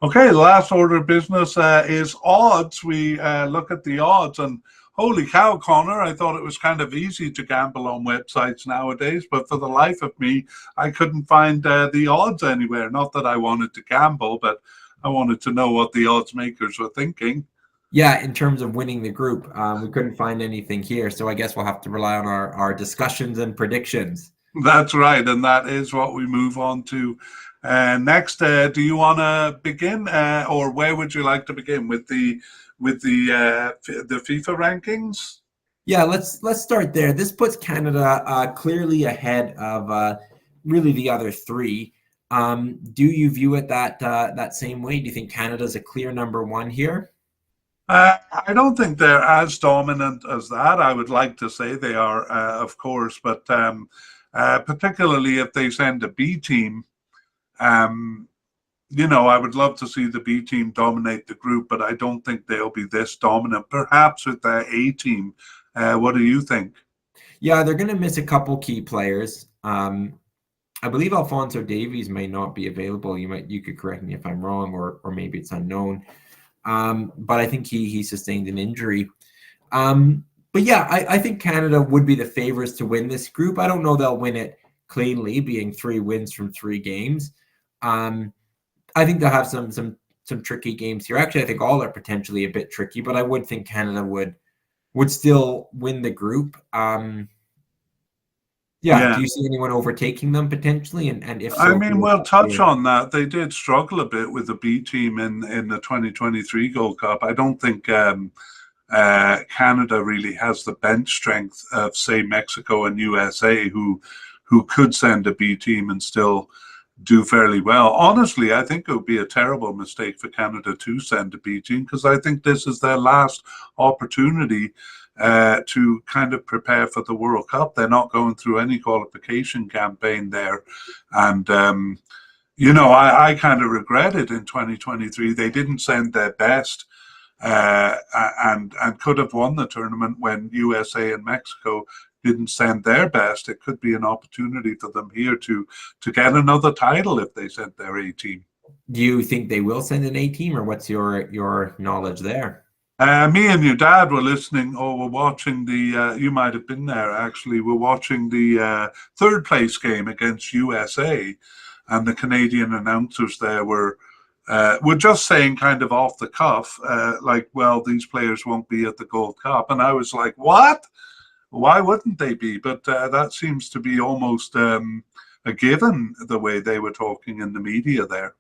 A: Okay, the last order of business is odds. We look at the odds, and holy cow, Connor, I thought it was kind of easy to gamble on websites nowadays, but for the life of me, I couldn't find the odds anywhere. Not that I wanted to gamble, but I wanted to know what the odds makers were thinking.
B: Yeah, in terms of winning the group, we couldn't find anything here. So I guess we'll have to rely on our discussions and predictions.
A: That's right, and that is what we move on to next. Do you want to begin, or where would you like to begin with the FIFA rankings?
B: Yeah, let's start there. This puts Canada clearly ahead of really the other three. Do you view it that same way? Do you think Canada's a clear number one here?
A: I don't think they're as dominant as that. I would like to say they are, of course, but particularly if they send a B team, um, I would love to see the B team dominate the group, but I don't think they'll be this dominant. Perhaps with the A team. What do you think?
B: Yeah, they're going to miss a couple key players. I believe Alphonso Davies may not be available. You could correct me if I'm wrong, or maybe it's unknown. But I think he sustained an injury. But yeah, I think Canada would be the favorites to win this group. I don't know they'll win it cleanly, being 3 wins from 3 games. I think they'll have some tricky games here. Actually, I think all are potentially a bit tricky, but I would think Canada would still win the group. Yeah,
A: Yeah.
B: do you see anyone overtaking them potentially? And if
A: I
B: so,
A: mean,
B: who is
A: we'll
B: that
A: touch
B: player?
A: on that. They did struggle a bit with the B team in the 2023 Gold Cup. I don't think Canada really has the bench strength of, say, Mexico and USA, who could send a B team and still do fairly well. Honestly, I think it would be a terrible mistake for Canada to send a B team, because I think this is their last opportunity to kind of prepare for the World Cup. They're not going through any qualification campaign there. And, I kind of regret it in 2023. They didn't send their best, and could have won the tournament when USA and Mexico didn't send their best. It could be an opportunity for them here to get another title if they sent their A team.
B: Do you think they will send an A team, or what's your knowledge there?
A: Me and your dad were listening, or were watching the. You might have been there actually. We're watching the third place game against USA, and the Canadian announcers there were just saying, kind of off the cuff, like, well, these players won't be at the Gold Cup, and I was like, what? Why wouldn't they be? But that seems to be almost a given, the way they were talking in the media there.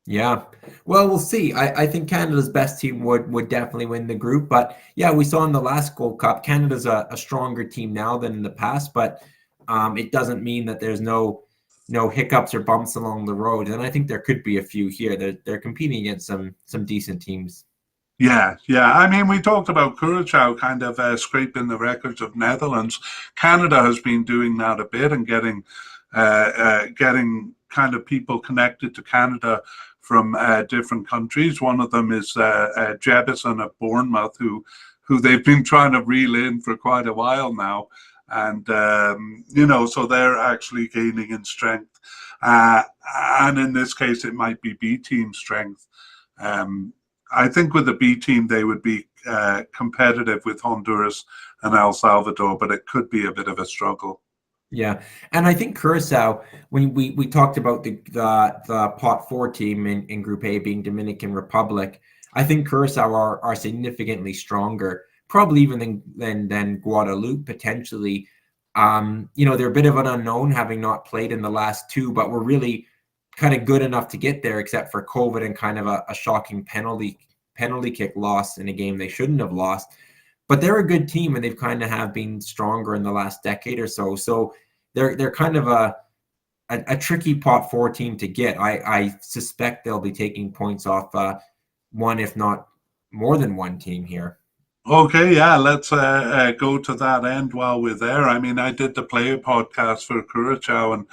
B: Yeah, well, we'll see. I think Canada's best team would definitely win the group, but yeah, we saw in the last Gold Cup, Canada's a stronger team now than in the past, but it doesn't mean that there's no hiccups or bumps along the road, and I think there could be a few here. They're competing against some decent teams.
A: Yeah, yeah. I mean, we talked about Curacao kind of scraping the records of Netherlands. Canada has been doing that a bit, and getting kind of people connected to Canada from different countries. One of them is Jebison of Bournemouth, who they've been trying to reel in for quite a while now, and so they're actually gaining in strength. And in this case, it might be B team strength. I think with the B team, they would be competitive with Honduras and El Salvador, but it could be a bit of a struggle.
B: Yeah, and I think Curacao, when we talked about the pot 4 team in Group A being Dominican Republic, I think Curacao are significantly stronger, probably even than Guadeloupe potentially. They're a bit of an unknown, having not played in the last 2, but we're really kind of good enough to get there, except for COVID and kind of a shocking penalty kick loss in a game they shouldn't have lost. But they're a good team, and they've kind of have been stronger in the last decade or so. So they're kind of a tricky pot 4 team to get. I suspect they'll be taking points off one, if not more than one team here.
A: Okay, yeah, let's go to that end while we're there. I mean, I did the player podcast for Curacao, and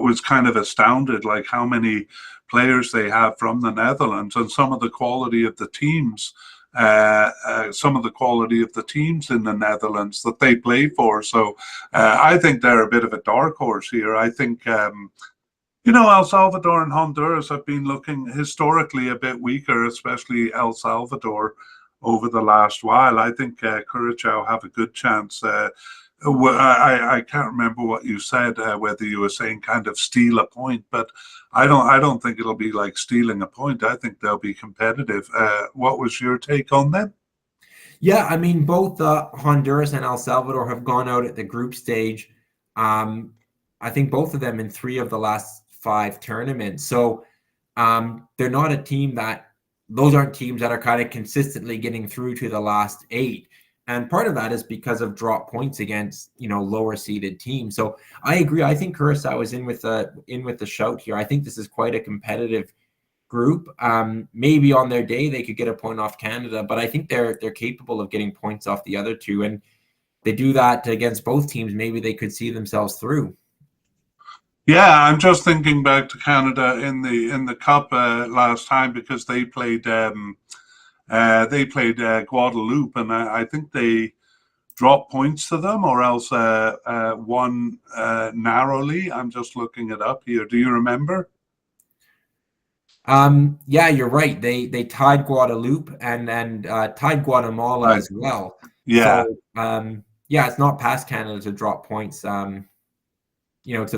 A: was kind of astounded, like how many players they have from the Netherlands, and some of the quality of the teams. Some of the quality of the teams in the Netherlands that they play for. So I think they're a bit of a dark horse here. I think, El Salvador and Honduras have been looking historically a bit weaker, especially El Salvador. over the last while. I think Curacao have a good chance. I can't remember what you said, whether you were saying kind of steal a point, but I don't think it'll be like stealing a point. I think they'll be competitive. What was your take on them?
B: Yeah, I mean, both Honduras and El Salvador have gone out at the group stage. I think both of them in 3 of the last 5 tournaments. So they're not a team those aren't teams that are kind of consistently getting through to the last 8. And part of that is because of drop points against, lower seeded teams. So I agree. I think Curacao is in with the shout here. I think this is quite a competitive group. Maybe on their day they could get a point off Canada, but I think they're capable of getting points off the other 2. And they do that against both teams, maybe they could see themselves through.
A: Yeah, I'm just thinking back to Canada in the cup last time, because they played Guadeloupe, and I think they dropped points to them, or else won narrowly. I'm just looking it up here. Do you remember?
B: Yeah, you're right. They tied Guadeloupe and tied Guatemala
A: Right.
B: as well.
A: Yeah.
B: So yeah, it's not past Canada to drop points to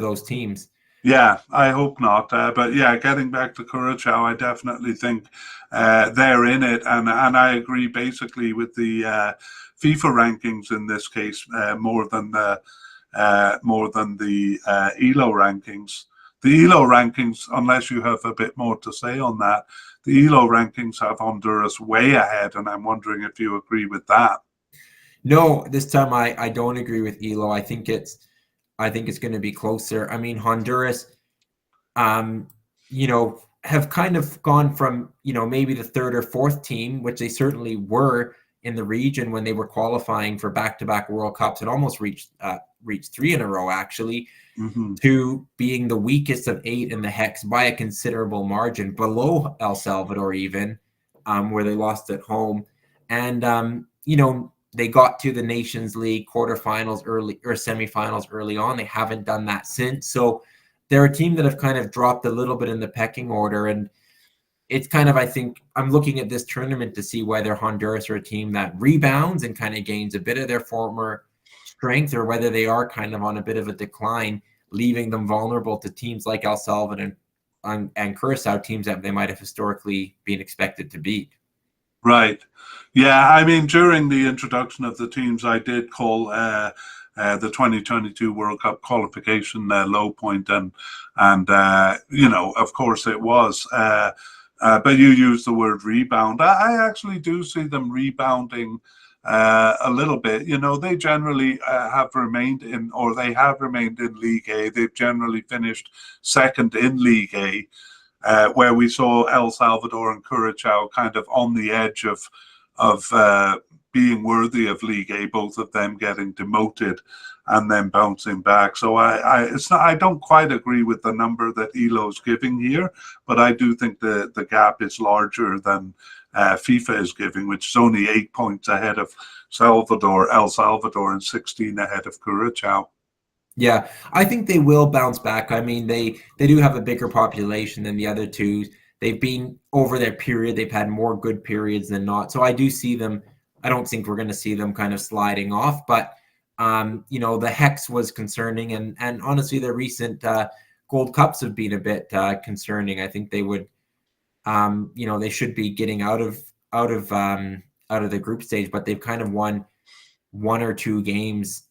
B: those teams.
A: Yeah, I hope not. But yeah, getting back to Curacao, I definitely think they're in it, and I agree basically with the FIFA rankings in this case, more than the ELO rankings. The ELO rankings, unless you have a bit more to say on that, the ELO rankings have Honduras way ahead, and I'm wondering if you agree with that.
B: No, this time I don't agree with ELO. I think it's going to be closer. I mean, Honduras, have kind of gone from, maybe the 3rd or 4th team, which they certainly were in the region when they were qualifying for back-to-back World Cups and almost reached 3 in a row, actually, to being the weakest of 8 in the Hex by a considerable margin, below El Salvador even, where they lost at home. And, they got to the Nations League quarterfinals early, or semifinals early on. They haven't done that since. So they're a team that have kind of dropped a little bit in the pecking order. And it's kind of, I think, I'm looking at this tournament to see whether Honduras are a team that rebounds and kind of gains a bit of their former strength, or whether they are kind of on a bit of a decline, leaving them vulnerable to teams like El Salvador and Curacao, teams that they might have historically been expected to beat.
A: Right. Yeah, I mean, during the introduction of the teams, I did call the 2022 World Cup qualification low point, and of course it was. But you used the word rebound. I actually do see them rebounding a little bit. They generally have remained in League A. They've generally finished 2nd in League A. Where we saw El Salvador and Curacao kind of on the edge of being worthy of League A, both of them getting demoted and then bouncing back. So I don't quite agree with the number that ELO's giving here, but I do think the gap is larger than FIFA is giving, which is only 8 points ahead of El Salvador, and 16 ahead of Curacao.
B: Yeah, I think they will bounce back. I mean, they do have a bigger population than the other 2. They've been over their period. They've had more good periods than not. So I do see them. I don't think we're going to see them kind of sliding off. But, the Hex was concerning. And honestly, their recent Gold Cups have been a bit concerning. I think they would, they should be getting out of the group stage. But they've kind of won 1 or 2 games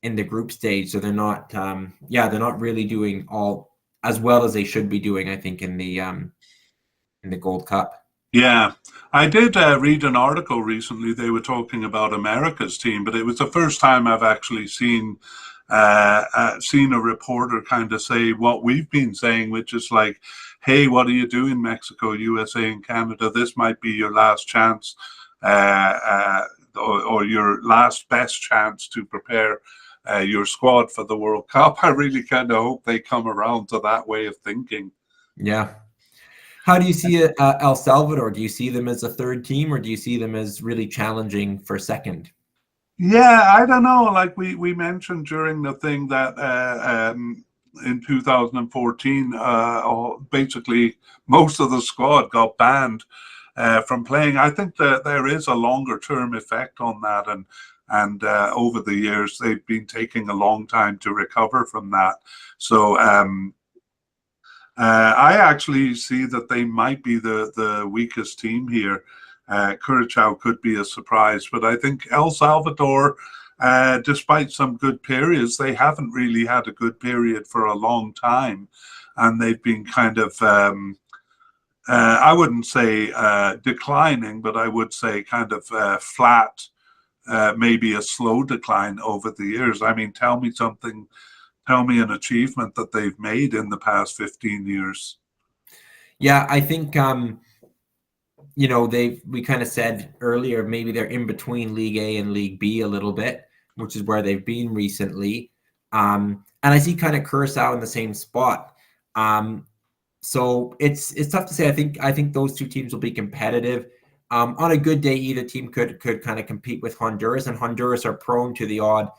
B: in the group stage, so they're not they're not really doing all as well as they should be doing, I think, in the Gold Cup.
A: Yeah, I did read an article recently. They were talking about America's team, but it was the first time I've actually seen a reporter kind of say what we've been saying, which is like, hey, what are you doing, Mexico, USA, and Canada? This might be your last chance, or your last best chance to prepare your squad for the World Cup. I really kind of hope they come around to that way of thinking.
B: Yeah. How do you see El Salvador? Do you see them as a 3rd team, or do you see them as really challenging for 2nd?
A: Yeah, I don't know. Like we mentioned during the thing that in 2014, basically most of the squad got banned from playing. I think that there is a longer term effect on that, and over the years they've been taking a long time to recover from that. So I actually see that they might be the weakest team here. Curacao could be a surprise, but I think El Salvador, despite some good periods, they haven't really had a good period for a long time, and they've been kind of I wouldn't say declining, but I would say kind of flat, maybe a slow decline over the years. I mean, tell me something. Tell me an achievement that they've made in the past 15 years.
B: Yeah, I think we kind of said earlier, maybe they're in between League A and League B a little bit, which is where they've been recently. And I see kind of Curacao in the same spot. So it's tough to say. I think those two teams will be competitive. On a good day, either team could kind of compete with Honduras, and Honduras are prone to the odd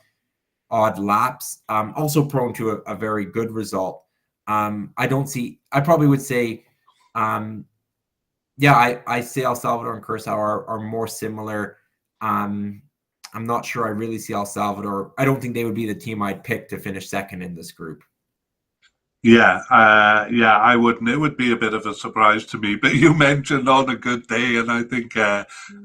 B: lapse. Also prone to a very good result. I probably would say, I say El Salvador and Curacao are more similar. I'm not sure I really see El Salvador. I don't think they would be the team I'd pick to finish second in this group.
A: Yeah, I wouldn't. It would be a bit of a surprise to me. But you mentioned on a good day, and I think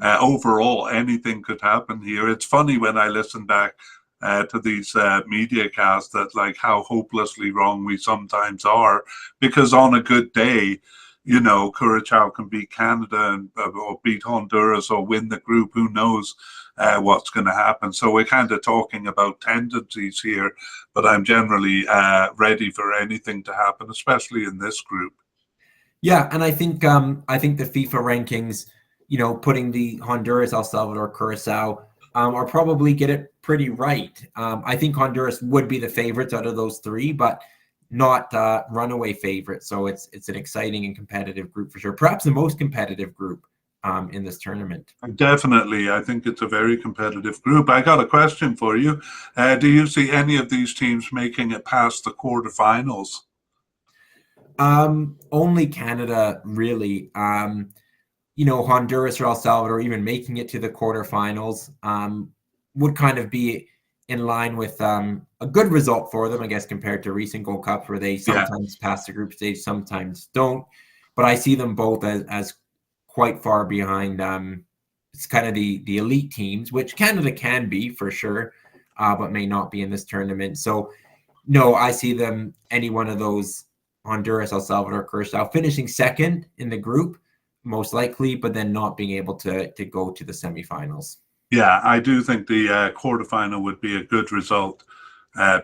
A: overall anything could happen here. It's funny when I listen back to these media casts that like how hopelessly wrong we sometimes are, because on a good day, Curacao can beat Canada or beat Honduras or win the group. Who knows what's going to happen? So we're kind of talking about tendencies here, but I'm generally ready for anything to happen, especially in this group.
B: Yeah, and I think the FIFA rankings, putting the Honduras, El Salvador, Curacao, are probably get it pretty right. I think Honduras would be the favorites out of those three, but not runaway favorite. So it's an exciting and competitive group for sure. Perhaps the most competitive group in this tournament.
A: Definitely. I think it's a very competitive group. I got a question for you. Do you see any of these teams making it past the quarterfinals?
B: Only Canada, really. Honduras or El Salvador even making it to the quarterfinals would kind of be in line with a good result for them, I guess, compared to recent Gold Cups where they sometimes pass the group stage, sometimes don't. But I see them both as quite far behind. It's kind of the elite teams, which Canada can be for sure, but may not be in this tournament. So, no, I see them, any one of those, Honduras, El Salvador, Curacao, finishing second in the group, most likely, but then not being able to go to the semifinals.
A: Yeah, I do think the quarterfinal would be a good result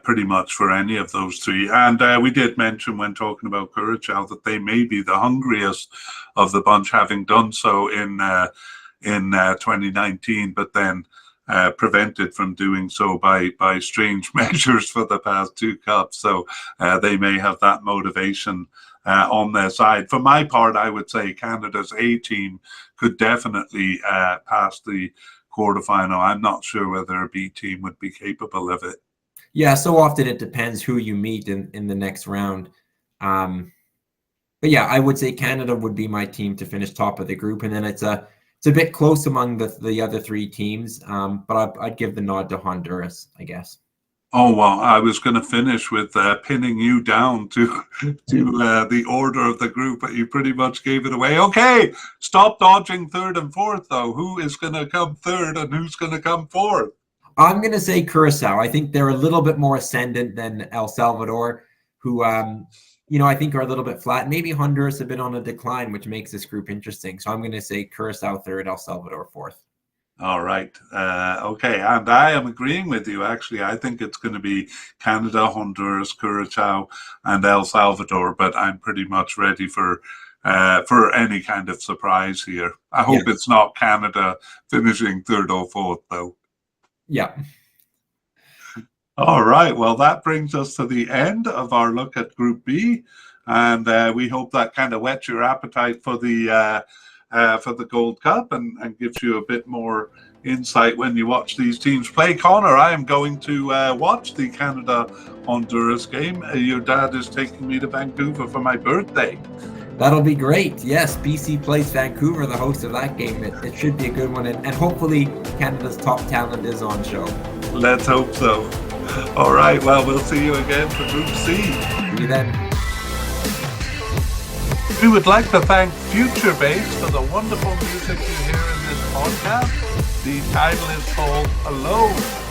A: pretty much for any of those three. And we did mention when talking about Curacao that they may be the hungriest of the bunch, having done so in 2019, but then prevented from doing so by strange measures for the past two cups. So they may have that motivation on their side. For my part, I would say Canada's A team could definitely pass the quarterfinal. I'm not sure whether a B team would be capable of it.
B: Yeah, so often it depends who you meet in the next round. But yeah, I would say Canada would be my team to finish top of the group, and then it's a bit close among the other three teams. But I'd give the nod to Honduras, I guess.
A: Oh, well, I was going to finish with pinning you down to the order of the group, but you pretty much gave it away. Okay, stop dodging third and fourth, though. Who is going to come third and who's going to come fourth?
B: I'm going to say Curacao. I think they're a little bit more ascendant than El Salvador, who, I think are a little bit flat. Maybe Honduras have been on a decline, which makes this group interesting. So I'm going to say Curacao third, El Salvador fourth.
A: All right. Okay. And I am agreeing with you, actually. I think it's going to be Canada, Honduras, Curacao, and El Salvador, but I'm pretty much ready for any kind of surprise here. I hope it's not Canada finishing third or fourth, though.
B: Yeah.
A: All right. Well, that brings us to the end of our look at Group B. And we hope that kind of whets your appetite for the Gold Cup and gives you a bit more insight when you watch these teams play. Connor, I am going to watch the Canada-Honduras game. Your dad is taking me to Vancouver for my birthday.
B: That'll be great. Yes, BC plays Vancouver, the host of that game. It should be a good one, and hopefully Canada's top talent is on show.
A: Let's hope so. All right, well, we'll see you again for Group C.
B: See you then.
A: We would like to thank Future Bass for the wonderful music you hear in this podcast. The title is called Alone.